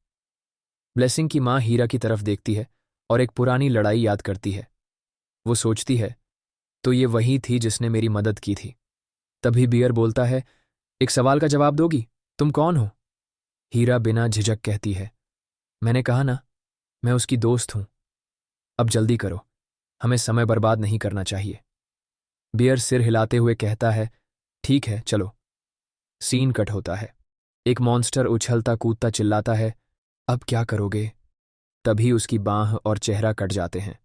ब्लेसिंग की माँ हीरा की तरफ देखती है और एक पुरानी लड़ाई याद करती है। वो सोचती है, तो ये वही थी जिसने मेरी मदद की थी। तभी बियर बोलता है, एक सवाल का जवाब दोगी? तुम कौन हो? हीरा बिना झिझक कहती है, मैंने कहा ना, मैं उसकी दोस्त हूं। अब जल्दी करो, हमें समय बर्बाद नहीं करना चाहिए। बियर सिर हिलाते हुए कहता है, ठीक है, चलो। सीन कट होता है। एक मॉन्स्टर उछलता कूदता चिल्लाता है, अब क्या करोगे? तभी उसकी बांह और चेहरा कट जाते हैं।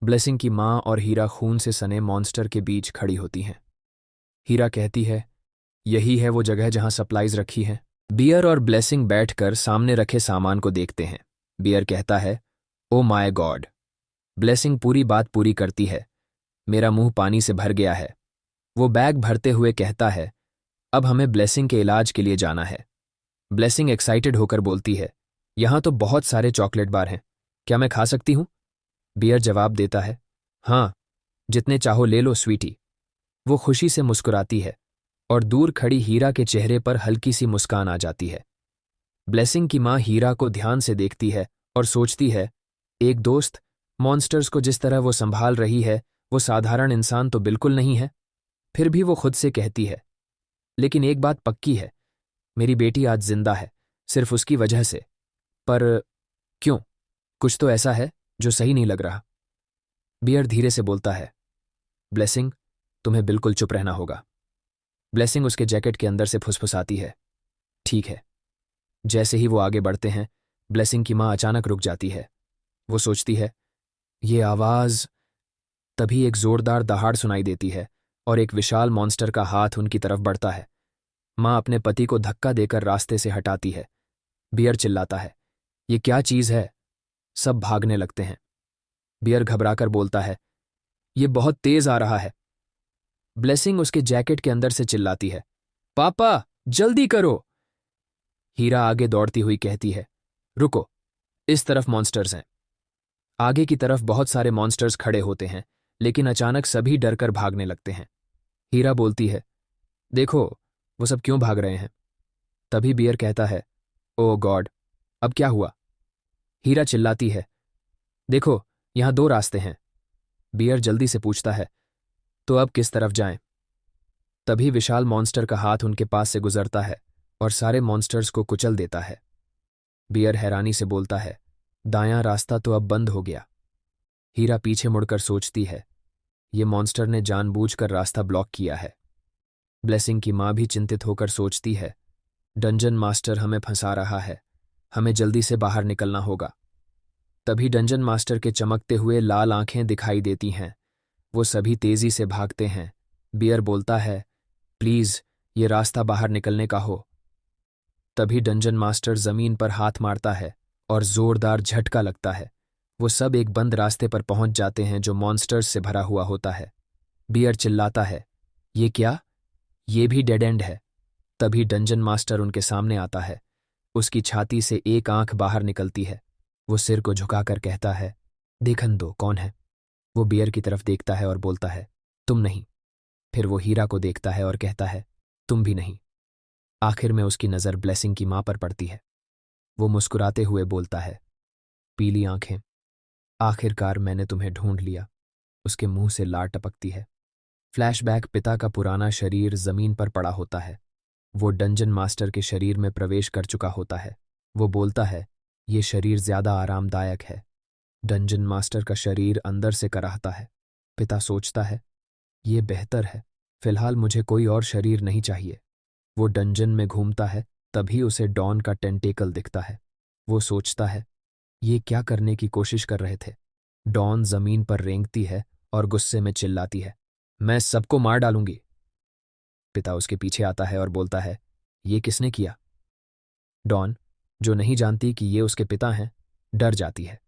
ब्लेसिंग की माँ और हीरा खून से सने मॉन्स्टर के बीच खड़ी होती हैं। हीरा कहती है, यही है वो जगह जहां सप्लाईज रखी है। बियर और ब्लेसिंग बैठकर सामने रखे सामान को देखते हैं। बियर कहता है, ओ माय गॉड। ब्लेसिंग पूरी बात पूरी करती है, मेरा मुंह पानी से भर गया है। वो बैग भरते हुए कहता है, अब हमें ब्लेसिंग के इलाज के लिए जाना है। ब्लेसिंग एक्साइटेड होकर बोलती है, यहां तो बहुत सारे चॉकलेट बार हैं, क्या मैं खा सकती हूं? बियर जवाब देता है, हाँ, जितने चाहो ले लो स्वीटी। वो खुशी से मुस्कुराती है और दूर खड़ी हीरा के चेहरे पर हल्की सी मुस्कान आ जाती है। ब्लेसिंग की माँ हीरा को ध्यान से देखती है और सोचती है, एक दोस्त मॉन्स्टर्स को जिस तरह वो संभाल रही है वो साधारण इंसान तो बिल्कुल नहीं है। फिर भी वो खुद से कहती है, लेकिन एक बात पक्की है, मेरी बेटी आज जिंदा है, सिर्फ उसकी वजह से। पर क्यों? कुछ तो ऐसा है जो सही नहीं लग रहा। बियर धीरे से बोलता है, ब्लेसिंग, तुम्हें बिल्कुल चुप रहना होगा। ब्लेसिंग उसके जैकेट के अंदर से फुसफुसाती है, ठीक है। जैसे ही वो आगे बढ़ते हैं, ब्लेसिंग की माँ अचानक रुक जाती है। वो सोचती है, ये आवाज। तभी एक जोरदार दहाड़ सुनाई देती है और एक विशाल मॉन्स्टर का हाथ उनकी तरफ बढ़ता है। माँ अपने पति को धक्का देकर रास्ते से हटाती है। बियर चिल्लाता है, ये क्या चीज है? सब भागने लगते हैं। बियर घबराकर बोलता है, ये बहुत तेज आ रहा है। ब्लेसिंग उसके जैकेट के अंदर से चिल्लाती है, पापा, जल्दी करो। हीरा आगे दौड़ती हुई कहती है, रुको, इस तरफ मॉन्स्टर्स हैं। आगे की तरफ बहुत सारे मॉन्स्टर्स खड़े होते हैं, लेकिन अचानक सभी डरकर भागने लगते हैं। हीरा बोलती है, देखो, वो सब क्यों भाग रहे हैं? तभी बियर कहता है, ओह गॉड, अब क्या हुआ? हीरा चिल्लाती है, देखो, यहां दो रास्ते हैं। बियर जल्दी से पूछता है, तो अब किस तरफ जाएं? तभी विशाल मॉन्स्टर का हाथ उनके पास से गुजरता है और सारे मॉन्स्टर्स को कुचल देता है। बियर हैरानी से बोलता है, दायां रास्ता तो अब बंद हो गया। हीरा पीछे मुड़कर सोचती है, ये मॉन्स्टर ने जानबूझकर रास्ता ब्लॉक किया है। ब्लेसिंग की माँ भी चिंतित होकर सोचती है, डंजन मास्टर हमें फंसा रहा है, हमें जल्दी से बाहर निकलना होगा। तभी डंजन मास्टर के चमकते हुए लाल आंखें दिखाई देती हैं। वो सभी तेजी से भागते हैं। बियर बोलता है, प्लीज, ये रास्ता बाहर निकलने का हो। तभी डंजन मास्टर जमीन पर हाथ मारता है और जोरदार झटका लगता है। वो सब एक बंद रास्ते पर पहुंच जाते हैं जो मॉन्स्टर्स से भरा हुआ होता है। बियर चिल्लाता है, ये क्या? ये भी डेड एंड है। तभी डंजन मास्टर उनके सामने आता है। उसकी छाती से एक आंख बाहर निकलती है। वो सिर को झुकाकर कहता है, देखन दो, कौन है? वो बियर की तरफ देखता है और बोलता है, तुम नहीं। फिर वो हीरा को देखता है और कहता है, तुम भी नहीं। आखिर में उसकी नज़र ब्लेसिंग की मां पर पड़ती है। वो मुस्कुराते हुए बोलता है, पीली आंखें, आखिरकार मैंने तुम्हें ढूंढ लिया। उसके मुंह से लार टपकती है। फ्लैशबैक, पिता का पुराना शरीर जमीन पर पड़ा होता है। वो डंजन मास्टर के शरीर में प्रवेश कर चुका होता है। वो बोलता है, ये शरीर ज्यादा आरामदायक है। डंजन मास्टर का शरीर अंदर से कराहता है। पिता सोचता है, ये बेहतर है, फिलहाल मुझे कोई और शरीर नहीं चाहिए। वो डंजन में घूमता है, तभी उसे डॉन का टेंटेकल दिखता है। वो सोचता है, ये क्या करने की कोशिश कर रहे थे? डॉन जमीन पर रेंगती है और गुस्से में चिल्लाती है, मैं सबको मार डालूंगी। पिता उसके पीछे आता है और बोलता है, ये किसने किया? डॉन, जो नहीं जानती कि ये उसके पिता हैं, डर जाती है।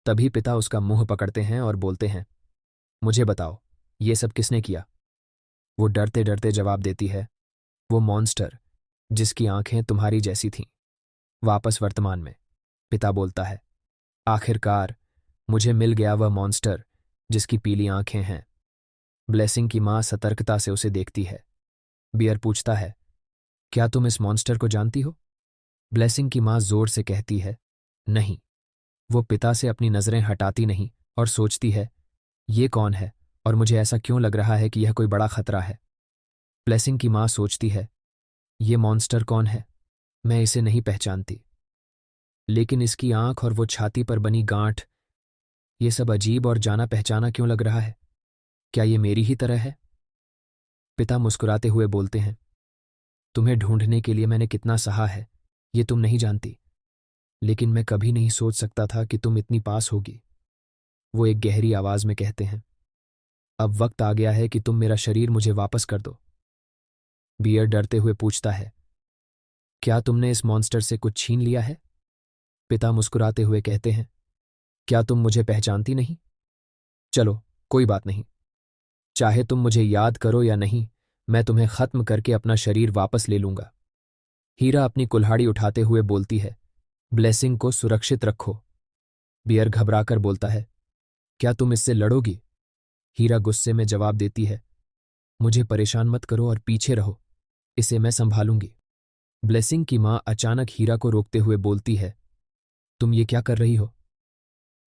तभी पिता उसका मुंह पकड़ते हैं और बोलते हैं, मुझे बताओ, ये सब किसने किया? वो डरते डरते जवाब देती है, वो मॉन्स्टर जिसकी आंखें तुम्हारी जैसी थीं, वापस वर्तमान में। पिता बोलता है, आखिरकार मुझे मिल गया वह मॉन्स्टर जिसकी पीली आंखें हैं। ब्लेसिंग की मां सतर्कता से उसे देखती है। बियर पूछता है, क्या तुम इस मॉन्स्टर को जानती हो? ब्लेसिंग की मां जोर से कहती है, नहीं। वो पिता से अपनी नजरें हटाती नहीं और सोचती है, ये कौन है और मुझे ऐसा क्यों लग रहा है कि यह कोई बड़ा खतरा है? ब्लेसिंग की मां सोचती है, ये मॉन्स्टर कौन है? मैं इसे नहीं पहचानती, लेकिन इसकी आंख और वो छाती पर बनी गांठ, ये सब अजीब और जाना पहचाना क्यों लग रहा है? क्या ये मेरी ही तरह है? पिता मुस्कुराते हुए बोलते हैं, तुम्हें ढूंढने के लिए मैंने कितना सहा है, ये तुम नहीं जानती, लेकिन मैं कभी नहीं सोच सकता था कि तुम इतनी पास होगी। वो एक गहरी आवाज में कहते हैं, अब वक्त आ गया है कि तुम मेरा शरीर मुझे वापस कर दो। बियर डरते हुए पूछता है, क्या तुमने इस मॉन्स्टर से कुछ छीन लिया है? पिता मुस्कुराते हुए कहते हैं, क्या तुम मुझे पहचानती नहीं? चलो, कोई बात नहीं। चाहे तुम मुझे याद करो या नहीं, मैं तुम्हें खत्म करके अपना शरीर वापस ले लूंगा। हीरा अपनी कुल्हाड़ी उठाते हुए बोलती है, ब्लेसिंग को सुरक्षित रखो। बियर घबराकर बोलता है, क्या तुम इससे लड़ोगी? हीरा गुस्से में जवाब देती है, मुझे परेशान मत करो और पीछे रहो, इसे मैं संभालूंगी। ब्लेसिंग की मां अचानक हीरा को रोकते हुए बोलती है, तुम ये क्या कर रही हो?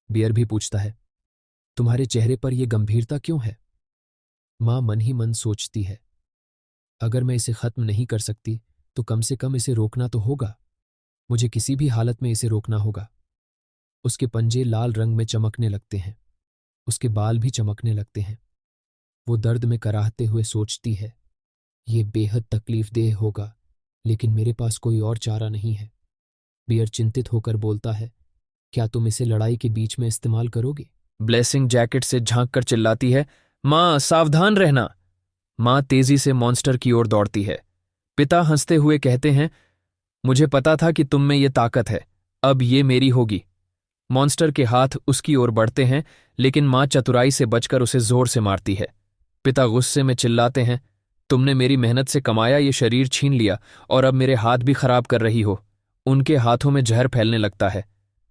बियर भी पूछता है, तुम्हारे चेहरे पर यह गंभीरता क्यों है? मां मन ही मन सोचती है, अगर मैं इसे खत्म नहीं कर सकती तो कम से कम इसे रोकना तो होगा। मुझे किसी भी हालत में इसे रोकना होगा। उसके पंजे लाल रंग में चमकने लगते हैं, उसके बाल भी चमकने लगते हैं। वो दर्द में कराहते हुए सोचती है, ये बेहद तकलीफदेह होगा, लेकिन मेरे पास कोई और चारा नहीं है। बियर चिंतित होकर बोलता है, क्या तुम इसे लड़ाई के बीच में इस्तेमाल करोगे? ब्लेसिंग जैकेट से झांक कर चिल्लाती है, मां सावधान रहना। मां तेजी से मॉन्स्टर की ओर दौड़ती है। पिता हंसते हुए कहते हैं, मुझे पता था कि तुम में ये ताकत है, अब ये मेरी होगी। मॉन्स्टर के हाथ उसकी ओर बढ़ते हैं, लेकिन मां चतुराई से बचकर उसे जोर से मारती है। पिता गुस्से में चिल्लाते हैं, तुमने मेरी मेहनत से कमाया ये शरीर छीन लिया और अब मेरे हाथ भी खराब कर रही हो। उनके हाथों में जहर फैलने लगता है।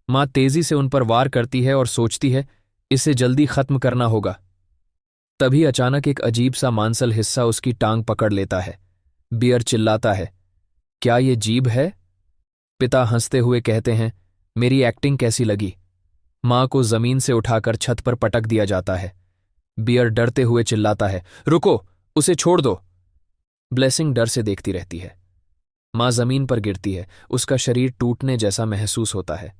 मां तेजी से उन पर वार करती है और सोचती है, इसे जल्दी खत्म करना होगा। तभी अचानक एक अजीब सा मांसल हिस्सा उसकी टांग पकड़ लेता है। बियर चिल्लाता है, क्या ये जीभ है? पिता हंसते हुए कहते हैं, मेरी एक्टिंग कैसी लगी? मां को जमीन से उठाकर छत पर पटक दिया जाता है। बियर डरते हुए चिल्लाता है, रुको, उसे छोड़ दो। ब्लेसिंग डर से देखती रहती है। मां जमीन पर गिरती है, उसका शरीर टूटने जैसा महसूस होता है।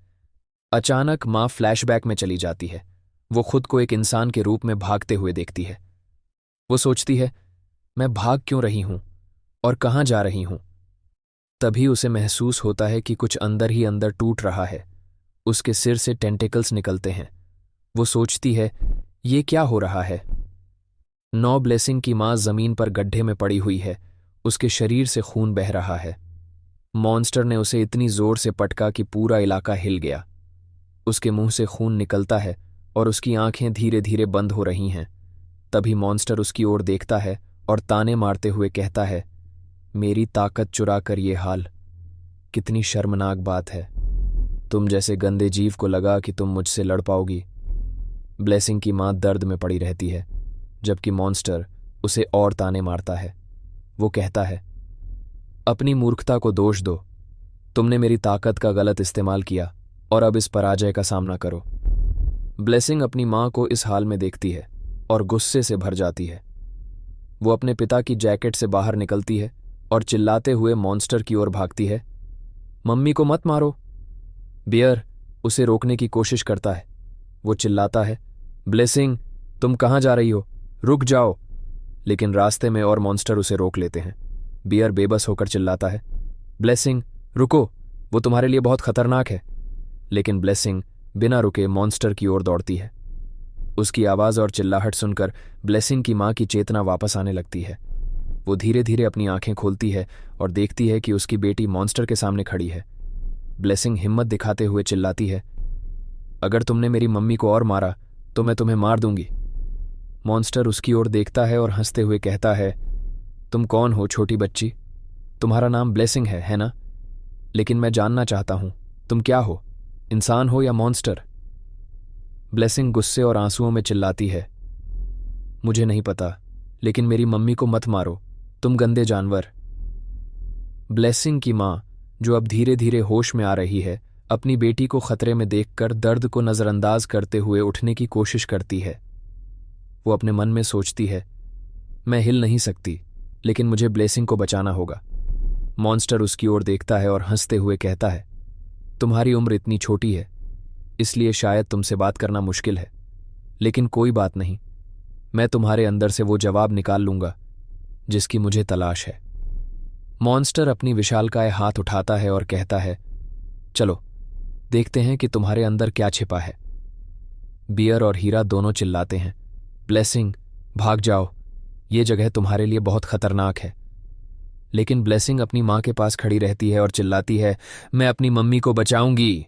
अचानक मां फ्लैशबैक में चली जाती है। वो खुद को एक इंसान के रूप में भागते हुए देखती है। वो सोचती है, मैं भाग क्यों रही हूं और कहां जा रही हूं? तभी उसे महसूस होता है कि कुछ अंदर ही अंदर टूट रहा है। उसके सिर से टेंटिकल्स निकलते हैं। वो सोचती है, ये क्या हो रहा है? ब्लेसिंग की मां जमीन पर गड्ढे में पड़ी हुई है। उसके शरीर से खून बह रहा है। मॉन्स्टर ने उसे इतनी जोर से पटका कि पूरा इलाका हिल गया। उसके मुंह से खून निकलता है और उसकी आंखें धीरे धीरे बंद हो रही हैं। तभी मॉन्स्टर उसकी ओर देखता है और ताने मारते हुए कहता है, मेरी ताकत चुरा कर ये हाल, कितनी शर्मनाक बात है। तुम जैसे गंदे जीव को लगा कि तुम मुझसे लड़ पाओगी। ब्लेसिंग की मां दर्द में पड़ी रहती है, जबकि मॉन्स्टर उसे और ताने मारता है। वो कहता है, अपनी मूर्खता को दोष दो। तुमने मेरी ताकत का गलत इस्तेमाल किया और अब इस पराजय का सामना करो। ब्लेसिंग अपनी मां को इस हाल में देखती है और गुस्से से भर जाती है। वो अपने पिता की जैकेट से बाहर निकलती है और चिल्लाते हुए मॉन्स्टर की ओर भागती है, मम्मी को मत मारो। बियर उसे रोकने की कोशिश करता है। वो चिल्लाता है, ब्लेसिंग तुम कहाँ जा रही हो, रुक जाओ। लेकिन रास्ते में और मॉन्स्टर उसे रोक लेते हैं। बियर बेबस होकर चिल्लाता है, ब्लेसिंग रुको, वो तुम्हारे लिए बहुत खतरनाक है। लेकिन ब्लेसिंग बिना रुके मॉन्स्टर की ओर दौड़ती है। उसकी आवाज और चिल्लाहट सुनकर ब्लेसिंग की मां की चेतना वापस आने लगती है। वो धीरे धीरे अपनी आंखें खोलती है और देखती है कि उसकी बेटी मॉन्स्टर के सामने खड़ी है। ब्लेसिंग हिम्मत दिखाते हुए चिल्लाती है, अगर तुमने मेरी मम्मी को और मारा तो मैं तुम्हें मार दूंगी। मॉन्स्टर उसकी ओर देखता है और हंसते हुए कहता है, तुम कौन हो छोटी बच्ची? तुम्हारा नाम ब्लेसिंग है ना? लेकिन मैं जानना चाहता हूं, तुम क्या हो, इंसान हो या मॉन्स्टर? ब्लेसिंग गुस्से और आंसुओं में चिल्लाती है, मुझे नहीं पता, लेकिन मेरी मम्मी को मत मारो, तुम गंदे जानवर। ब्लेसिंग की मां, जो अब धीरे धीरे होश में आ रही है, अपनी बेटी को खतरे में देखकर दर्द को नजरअंदाज करते हुए उठने की कोशिश करती है। वो अपने मन में सोचती है, मैं हिल नहीं सकती, लेकिन मुझे ब्लेसिंग को बचाना होगा। मॉन्स्टर उसकी ओर देखता है और हंसते हुए कहता है, तुम्हारी उम्र इतनी छोटी है, इसलिए शायद तुमसे बात करना मुश्किल है, लेकिन कोई बात नहीं, मैं तुम्हारे अंदर से वो जवाब निकाल लूंगा जिसकी मुझे तलाश है। मॉन्स्टर अपनी विशालकाय हाथ उठाता है और कहता है, चलो देखते हैं कि तुम्हारे अंदर क्या छिपा है। बियर और हीरा दोनों चिल्लाते हैं, ब्लेसिंग भाग जाओ, ये जगह तुम्हारे लिए बहुत खतरनाक है। लेकिन ब्लेसिंग अपनी मां के पास खड़ी रहती है और चिल्लाती है, मैं अपनी मम्मी को बचाऊंगी।